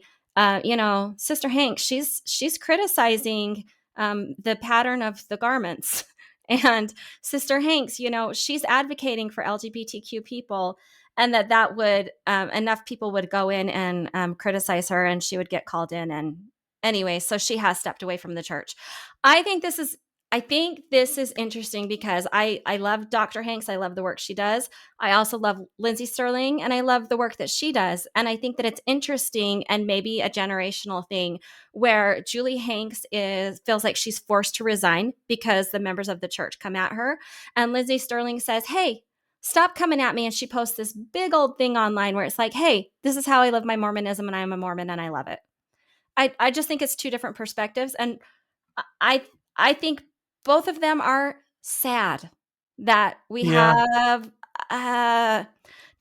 Sister Hank, she's criticizing the pattern of the garments. And Sister Hanks, she's advocating for LGBTQ people, and that would enough people would go in and criticize her, and she would get called in. And anyway, so she has stepped away from the church. I think this is. I think this is interesting because I love Dr. Hanks. I love the work she does. I also love Lindsey Sterling, and I love the work that she does. And I think that it's interesting and maybe a generational thing where Julie Hanks feels like she's forced to resign because the members of the church come at her. And Lindsey Sterling says, "Hey, stop coming at me." And she posts this big old thing online where it's like, "Hey, this is how I live my Mormonism, and I am a Mormon and I love it." I just think it's two different perspectives. And I I think both of them are sad that we Yeah. have uh,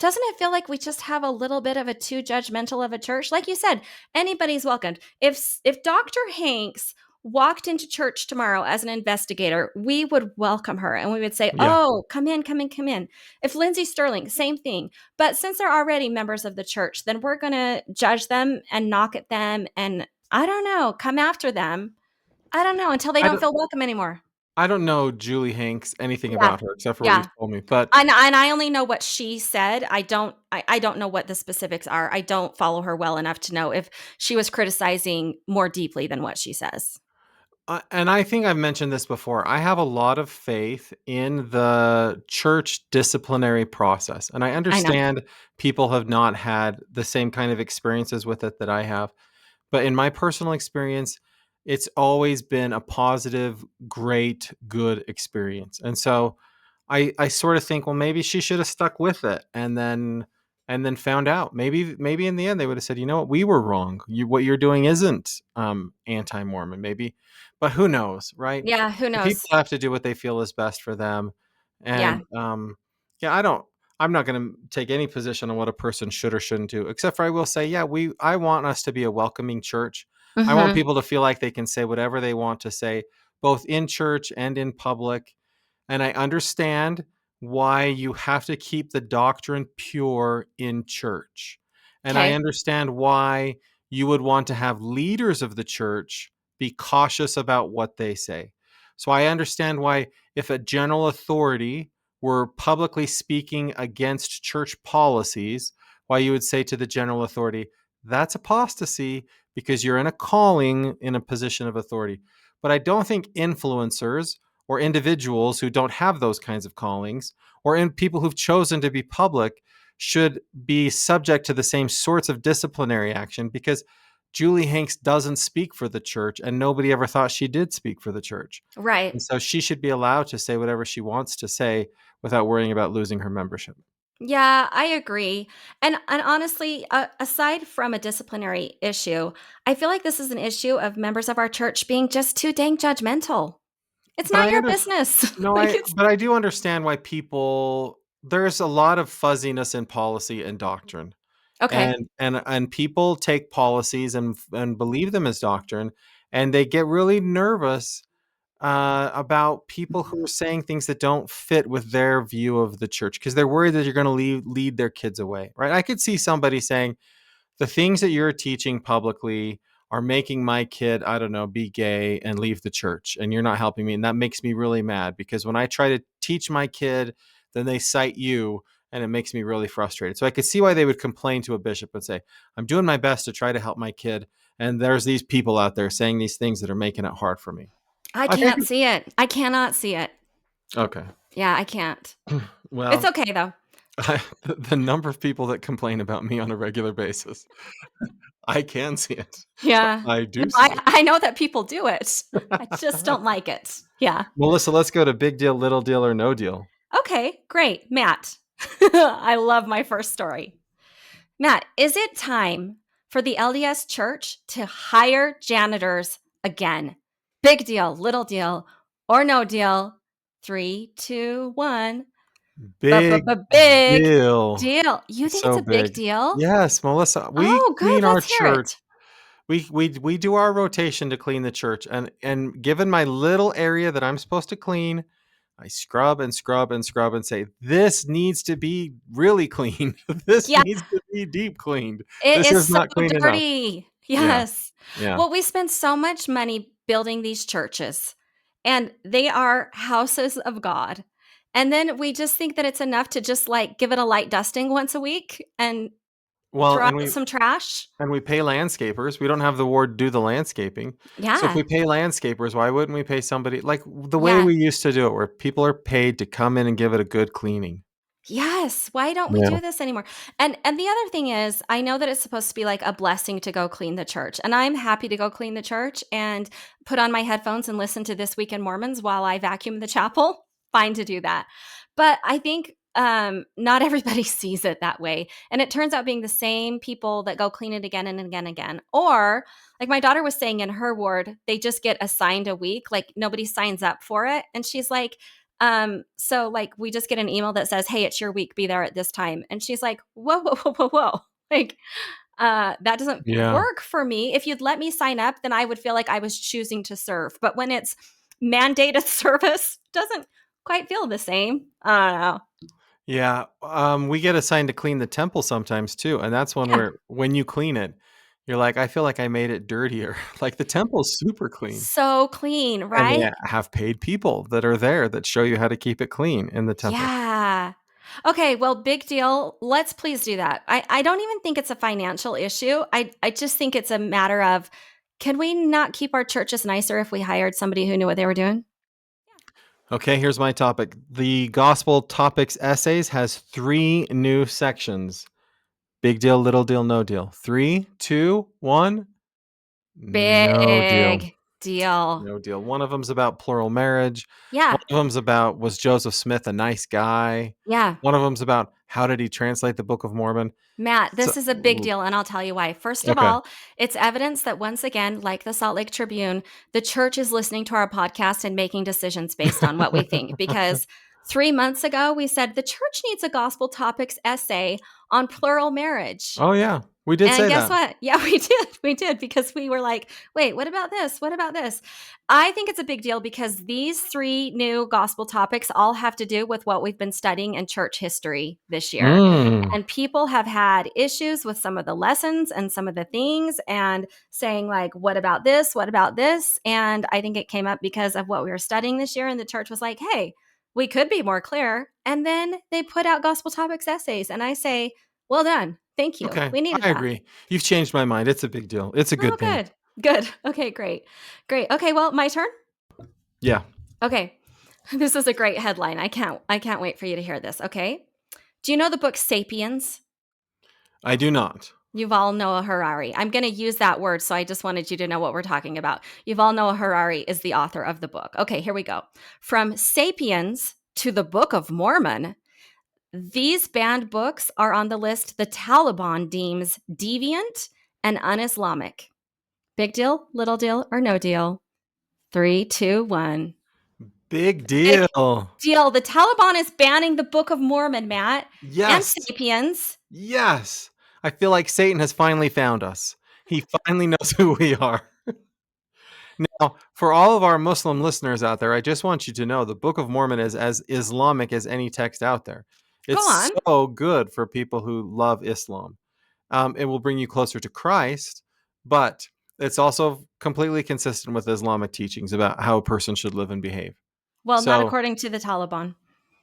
Doesn't it feel like we just have a little bit of a too judgmental of a church? Like you said, anybody's welcomed. If Dr. Hanks walked into church tomorrow as an investigator, we would welcome her and we would say, Yeah. "Oh, come in, come in, come in." If Lindsey Sterling, same thing. But since they're already members of the church, then we're going to judge them and knock at them and I don't know, come after them. I don't know until they I don't don't feel welcome anymore. I don't know Julie Hanks anything Yeah. about her except for what you Yeah. told me, but And I only know what she said. I don't know what the specifics are. I don't follow her well enough to know if she was criticizing more deeply than what she says. and I think I've mentioned this before. I have a lot of faith in the church disciplinary process, and I I know. understand people have not had the same kind of experiences with it that I have. But in my personal experience, it's always been a positive, great, good experience. And so I sort of think, well, maybe she should have stuck with it and then found out. Maybe in the end they would have said, you know what, we were wrong. What you're doing isn't anti-Mormon, maybe. But who knows, right? Yeah, who The people knows? have to do what they feel is best for them. Yeah. And yeah, I'm not going to take any position on what a person should or shouldn't do, except for I will say, yeah, I want us to be a welcoming church. I want Mhm. people to feel like they can say whatever they want to say, both in church and in public. And I understand why you have to keep the doctrine pure in church. And I Okay. understand why you would want to have leaders of the church be cautious about what they say. So I understand why, if a general authority were publicly speaking against church policies, why you would say to the general authority, that's apostasy because you're in a calling in a position of authority. But I don't think influencers or individuals who don't have those kinds of callings or in people who've chosen to be public should be subject to the same sorts of disciplinary action, because Julie Hanks doesn't speak for the church and nobody ever thought she did speak for the church. Right. And so she should be allowed to say whatever she wants to say without worrying about losing her membership. Yeah, I agree. And honestly, aside from a disciplinary issue, I feel like this is an issue of members of our church being just too dang judgmental. It's But not I your under business. no, Like I it's but I do understand why people there's a lot of fuzziness in policy and doctrine. okay. And people take policies and believe them as doctrine, and they get really nervous about people who are saying things that don't fit with their view of the church because they're worried that you're going to lead their kids away, right? I could see somebody saying, the things that you're teaching publicly are making my kid, I don't know, be gay and leave the church, and you're not helping me. And that makes me really mad because when I try to teach my kid, then they cite you, and it makes me really frustrated. So I could see why they would complain to a bishop and say, I'm doing my best to try to help my kid, and there's these people out there saying these things that are making it hard for me. I I think, can't see it. I cannot see it. okay. Yeah, I can't. It's Well, okay though. the number of people that complain about me on a regular basis, I can see it. Yeah. I No, do see it. I know that people do it. I just don't like it. Yeah. Melissa, let's go to big deal, little deal, or no deal. Okay, great. Matt. I love my first story. Matt, is it time for the LDS church to hire janitors again? Big deal, little deal, or no deal? 3, 2, 1. Big Big deal. deal. You think it's So a big big. deal? Yes, Melissa, we Oh, good. clean our Let's hear church. it. We do our rotation to clean the church, and given my little area that I'm supposed to clean, I scrub and scrub and scrub and say, this needs to be really clean. This Yeah, needs to be deep cleaned. it This is is so not clean enough. dirty. Yeah, Yes. yeah. Well, we spend so much money building these churches, and they are houses of God. And then we just think that it's enough to just like give it a light dusting once a week and Well, throw out some trash. and we pay landscapers. We don't have the ward do the landscaping. So if Yeah. we pay landscapers, why wouldn't we pay somebody like the way Yeah. we used to do it, where people are paid to come in and give it a good cleaning? Yes. Why don't we Yeah. do this anymore? And the other thing is, I know that it's supposed to be like a blessing to go clean the church. And I'm happy to go clean the church and put on my headphones and listen to This Week in Mormons while I vacuum the chapel. Fine to do that. But I think not everybody sees it that way. And it turns out being the same people that go clean it again and again and again. Or like my daughter was saying in her ward, they just get assigned a week, like nobody signs up for it. And she's like, So like we just get an email that says, "Hey, it's your week. Be there at this time." And she's like, "Whoa, whoa, whoa, whoa, whoa!" Like that doesn't Yeah. work for me. If you'd let me sign up, then I would feel like I was choosing to serve. But when it's mandated service, doesn't quite feel the same. I don't know. Yeah. We get assigned to clean the temple sometimes too. And that's one Yeah. where when you clean it, you're like, I feel like I made it dirtier. Like the temple's super clean. So clean, And they right? have paid people that are there that show you how to keep it clean in the temple. Yeah. Okay, well, big deal. Let's please do that. I don't even think it's a financial issue. I just think it's a matter of, can we not keep our churches nicer if we hired somebody who knew what they were doing? Okay, here's my topic. The Gospel Topics Essays has 3 new sections. Big deal, little deal, no deal. 3, 2, 1. No deal. Big deal. No deal. One of them's about plural marriage. Yeah. One of them's about, was Joseph Smith a nice guy? Yeah. One of them's about, how did he translate the Book of Mormon? Matt, So, this is a big deal, and I'll tell you why. First of okay. all, it's evidence that once again, like the Salt Lake Tribune, the church is listening to our podcast and making decisions based on what we think. Because 3 months ago, we said the church needs a gospel topics essay on plural marriage. Oh, yeah. We did And say guess that. what? Yeah, we did. We did, because we were like, wait, what about this? What about this? I think it's a big deal because these 3 new gospel topics all have to do with what we've been studying in church history this year. And people have had issues with some of the lessons and some of the things and saying like, what about this? What about this? And I think it came up because of what we were studying this year. And the church was like, hey, we could be more clear. And then they put out gospel topics essays. And I say, well done. Thank you. Okay, We needed I that. agree. You've changed my mind. It's a big deal. It's a good Oh, thing. good. Good. Okay, great. Great. Okay, well, my turn. Yeah. Okay. This is a great headline. I can't wait for you to hear this, okay? Do you know the book Sapiens? I do not. Yuval Noah Harari. I'm going to use that word, so I just wanted you to know what we're talking about. Yuval Noah Harari is the author of the book. Okay, here we go. From Sapiens to the Book of Mormon, these banned books are on the list the Taliban deems deviant and un-Islamic. Big deal, little deal, or no deal? 3, 2, 1. Big deal. Deal. The Taliban is banning the Book of Mormon, Matt. Yes. And Sapiens. Yes. I feel like Satan has finally found us. He finally knows who we are. Now, for all of our Muslim listeners out there, I just want you to know the Book of Mormon is as Islamic as any text out there. It's so good for people who love Islam. It will bring you closer to Christ, but it's also completely consistent with Islamic teachings about how a person should live and behave. Well, not according to the Taliban.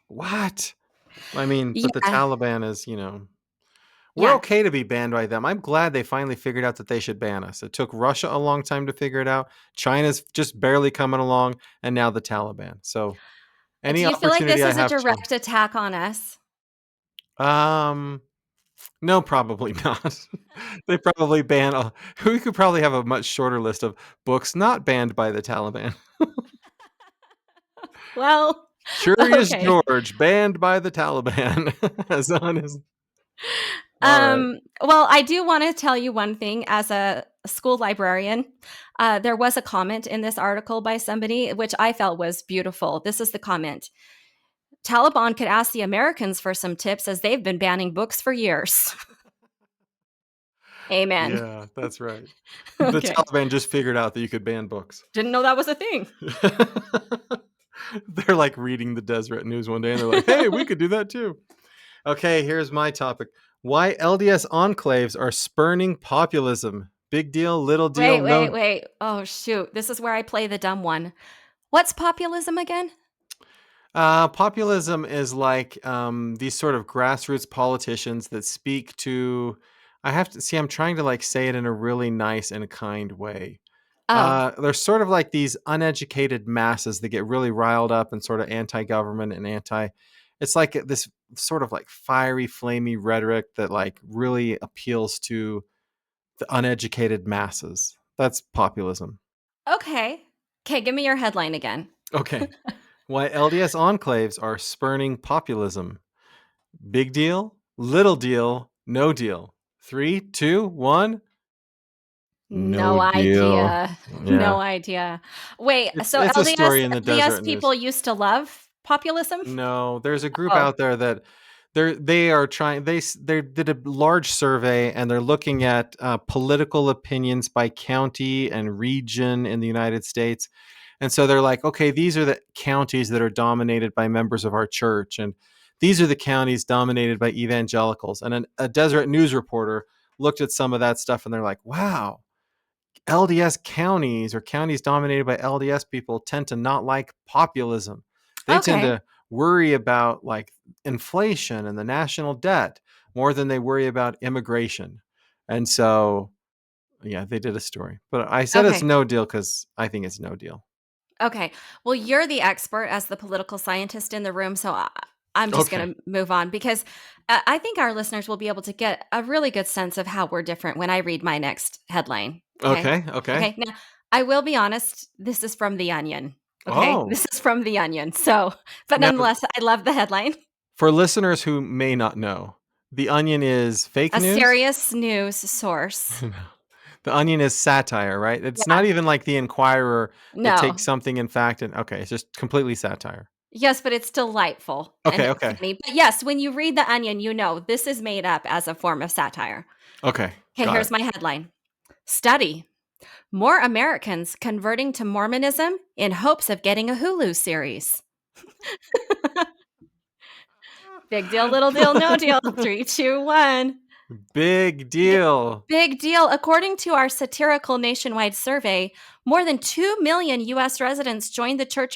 What? I mean, but the Taliban is, we're okay to be banned by them. I'm glad they finally figured out that they should ban us. It took Russia a long time to figure it out. China's just barely coming along, and now the Taliban. So, any do you feel like opportunity this is I a have direct attack on us? No, probably not. They probably ban. We could probably have a much shorter list of books not banned by the Taliban. Well, Curious George banned by the Taliban. As on his. Well, I do want to tell you one thing as a school librarian. There was a comment in this article by somebody, which I felt was beautiful. This is the comment. Taliban could ask the Americans for some tips as they've been banning books for years. Amen. Yeah, that's right. The Taliban just figured out that you could ban books. Didn't know that was a thing. They're like reading the Deseret News one day and they're like, hey, we could do that too. Okay, here's my topic. Why LDS enclaves are spurning populism. Big deal, little deal. Wait. Oh, shoot. This is where I play the dumb one. What's populism again? Populism is like these sort of grassroots politicians that speak to, I'm trying to like say it in a really nice and kind way. They're sort of like these uneducated masses that get really riled up and sort of anti-government and it's like this sort of like fiery, flamey rhetoric that like really appeals to the uneducated masses. That's populism. Okay, give me your headline again. Okay. Why LDS enclaves are spurning populism. Big deal, little deal, no deal. 3, 2, 1. No idea. Yeah. No idea. Wait, so it's LDS, a story in the LDS Deseret people News. used to love populism? No, there's a group Oh, out there that they are trying. They did a large survey and they're looking at political opinions by county and region in the United States. And so they're like, okay, these are the counties that are dominated by members of our church, and these are the counties dominated by evangelicals. And a Deseret News reporter looked at some of that stuff, and they're like, wow, LDS counties or counties dominated by LDS people tend to not like populism. They tend okay. to worry about like inflation and the national debt more than they worry about immigration. And so, yeah, they did a story. But I said it's Okay. no deal because I think it's no deal. Okay. Well, you're the expert as the political scientist in the room, so I'm just Okay. going to move on because I think our listeners will be able to get a really good sense of how we're different when I read my next headline. Okay. Okay. Okay. Okay. Now, I will be honest, this is from The Onion. Okay. Oh, This is from The Onion. So, but now nonetheless, I love the headline. for listeners who may not know, The Onion is fake A news. serious news source. The Onion is satire, right? It's Yeah. not even like the Inquirer that No. takes something in fact and okay, it's just completely satire. Yes, but it's delightful and Okay, okay. funny. But yes, when you read The Onion, you know this is made up as a form of satire. Okay, Okay, got here's it. my headline. Study. More Americans converting to Mormonism in hopes of getting a Hulu series. Big deal, little deal, no deal. 3, 2, 1. Big deal. Big deal. According to our satirical nationwide survey, more than 2 million U.S. residents joined the Church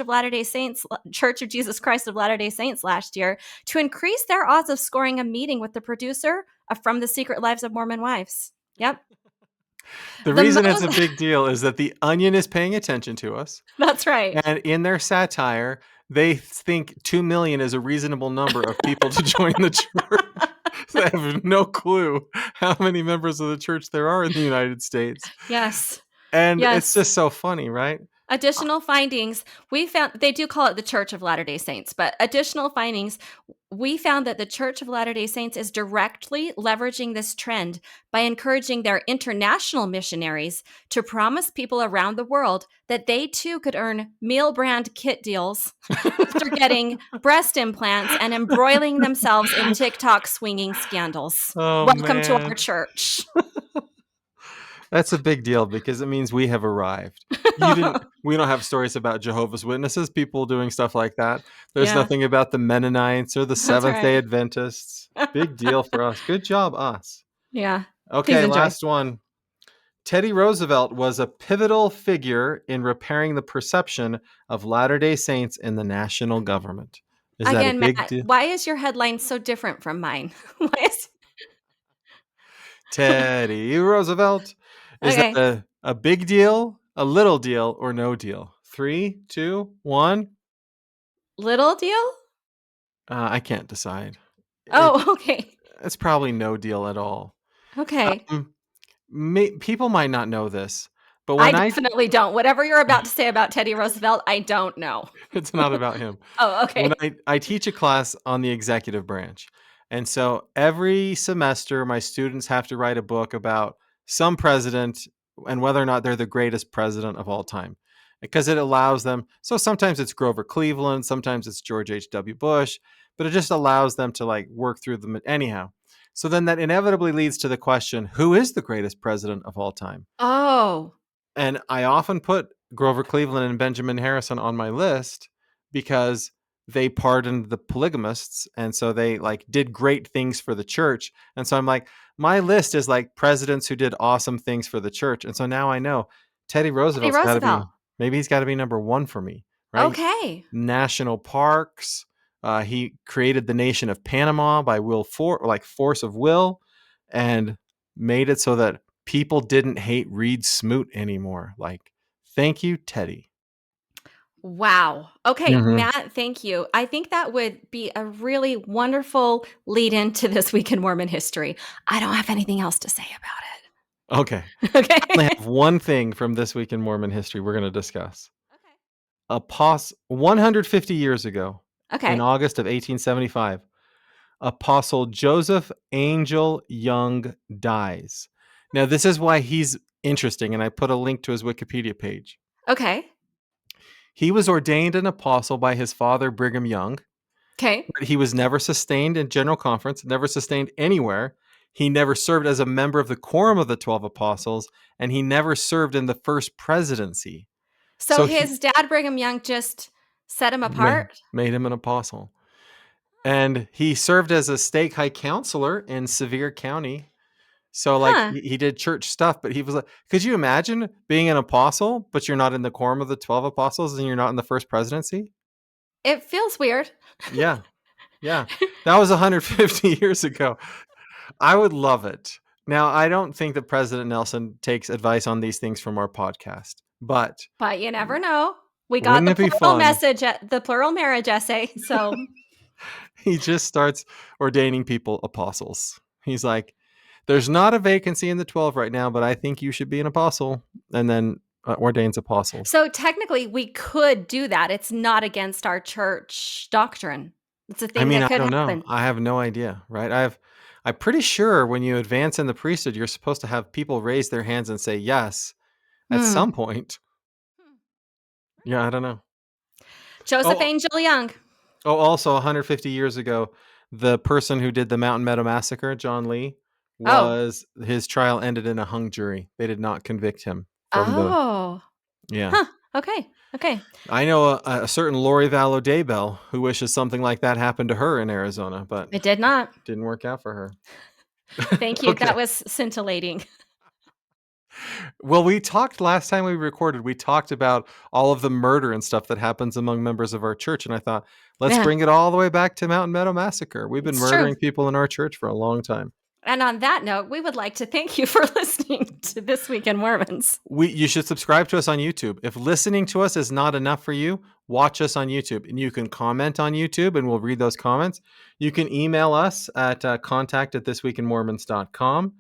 of Jesus Christ of Latter-day Saints last year to increase their odds of scoring a meeting with the producer of From the Secret Lives of Mormon Wives. Yep. The The reason it's a most, big deal is that The Onion is paying attention to us, that's right. and in their satire, they think 2 million is a reasonable number of people to join the church. They have no clue how many members of the church there are in the United States. Yes. And it's Yes. just so funny, right? Additional findings, we found they do call it the Church of Latter-day Saints, but additional findings, we found that the Church of Latter-day Saints is directly leveraging this trend by encouraging their international missionaries to promise people around the world that they too could earn meal brand kit deals after getting breast implants and embroiling themselves in TikTok swinging scandals. Oh, Welcome to our man. church. That's a big deal because it means we have arrived. We don't have stories about Jehovah's Witnesses, people doing stuff like that. There's Yeah, nothing about the Mennonites or the that's Seventh-day right. Adventists. Big deal for us. Good job, us. Yeah, please Okay, enjoy. last one. Teddy Roosevelt was a pivotal figure in repairing the perception of Latter-day Saints in the national government. Is that a Again, big Matt, deal? why is your headline so different from mine? Why is Teddy Roosevelt. Is that okay, a big deal, a little deal, or no deal? 3, 2, 1. little deal? I can't decide. It, Oh, okay. it's probably no deal at all. Okay. Um, people might not know this, but I when definitely don't. Whatever you're about to say about Teddy Roosevelt, I don't know. it's not about him. Oh, When okay. I teach a class on the executive branch, and so every semester my students have to write a book about some president and whether or not they're the greatest president of all time, because it allows them. So sometimes it's Grover Cleveland, sometimes it's George H.W. Bush, but it just allows them to like work through them anyhow. So then that inevitably leads to the question, who is the greatest president of all time? Oh, And I often put Grover Cleveland and Benjamin Harrison on my list because they pardoned the polygamists, and so they like did great things for the church. And so I'm like, my list is like presidents who did awesome things for the church. And so now I know Teddy Teddy Roosevelt's got to Roosevelt. be, maybe he's got to be number one for me, right? Okay. National parks. He created the nation of Panama by force of will, and made it so that people didn't hate Reed Smoot anymore. Like, thank you, Teddy. Wow. Okay, Mhm. Matt, thank you. I think that would be a really wonderful lead into this week in Mormon history. I don't have anything else to say Okay. about it. I only Okay. have one thing from this week in Mormon history we're going to discuss. Okay. 150 years ago, in Okay. August of 1875, Apostle Joseph Angel Young dies. Now, this is why he's interesting, and I put a link to his Wikipedia page. Okay. He was ordained an apostle by his father, Brigham Young. Okay. But he was never sustained in General Conference, never sustained anywhere. He never served as a member of the Quorum of the 12 Apostles, and he never served in the first presidency. So his dad, Brigham Young, just set him apart? Made him an apostle. And he served as a stake high counselor in Sevier County. So, like, he did church stuff, but he was like, could you imagine being an apostle, but you're not in the Quorum of the 12 Apostles and you're not in the first presidency? It feels weird. Yeah. Yeah. That was 150 years ago. I would love it. Now, I don't think that President Nelson takes advice on these things from our podcast, but you never know. We got the plural message at the plural marriage essay. So he just starts ordaining people apostles. He's like, there's not a vacancy in the 12 right now, but I think you should be an apostle, and then ordains apostles. So technically we could do that. It's not against our church doctrine. It's a thing that could happen. I don't know. I have no idea, right? I'm pretty sure when you advance in the priesthood, you're supposed to have people raise their hands and say yes at some point. Yeah, I don't know. Joseph Angel Young. Oh, also 150 years ago, the person who did the Mountain Meadow Massacre, John Lee, his trial ended in a hung jury. They did not convict him. Yeah. Huh. Okay. I know a certain Lori Vallow Daybell who wishes something like that happened to her in Arizona, but it did not. Didn't work out for her. Thank you. Okay. That was scintillating. Well, we talked last time we recorded, we talked about all of the murder and stuff that happens among members of our church. And I thought, let's bring it all the way back to Mountain Meadow Massacre. We've been murdering people in our church for a long time. And on that note, we would like to thank you for listening to This Week in Mormons. You should subscribe to us on YouTube. If listening to us is not enough for you, watch us on YouTube. And you can comment on YouTube and we'll read those comments. You can email us at contact@thisweekinmormons.com.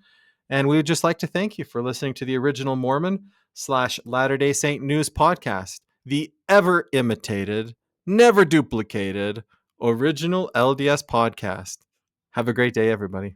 And we would just like to thank you for listening to the Original Mormon / Latter-day Saint News podcast, the ever imitated, never duplicated, original LDS podcast. Have a great day, everybody.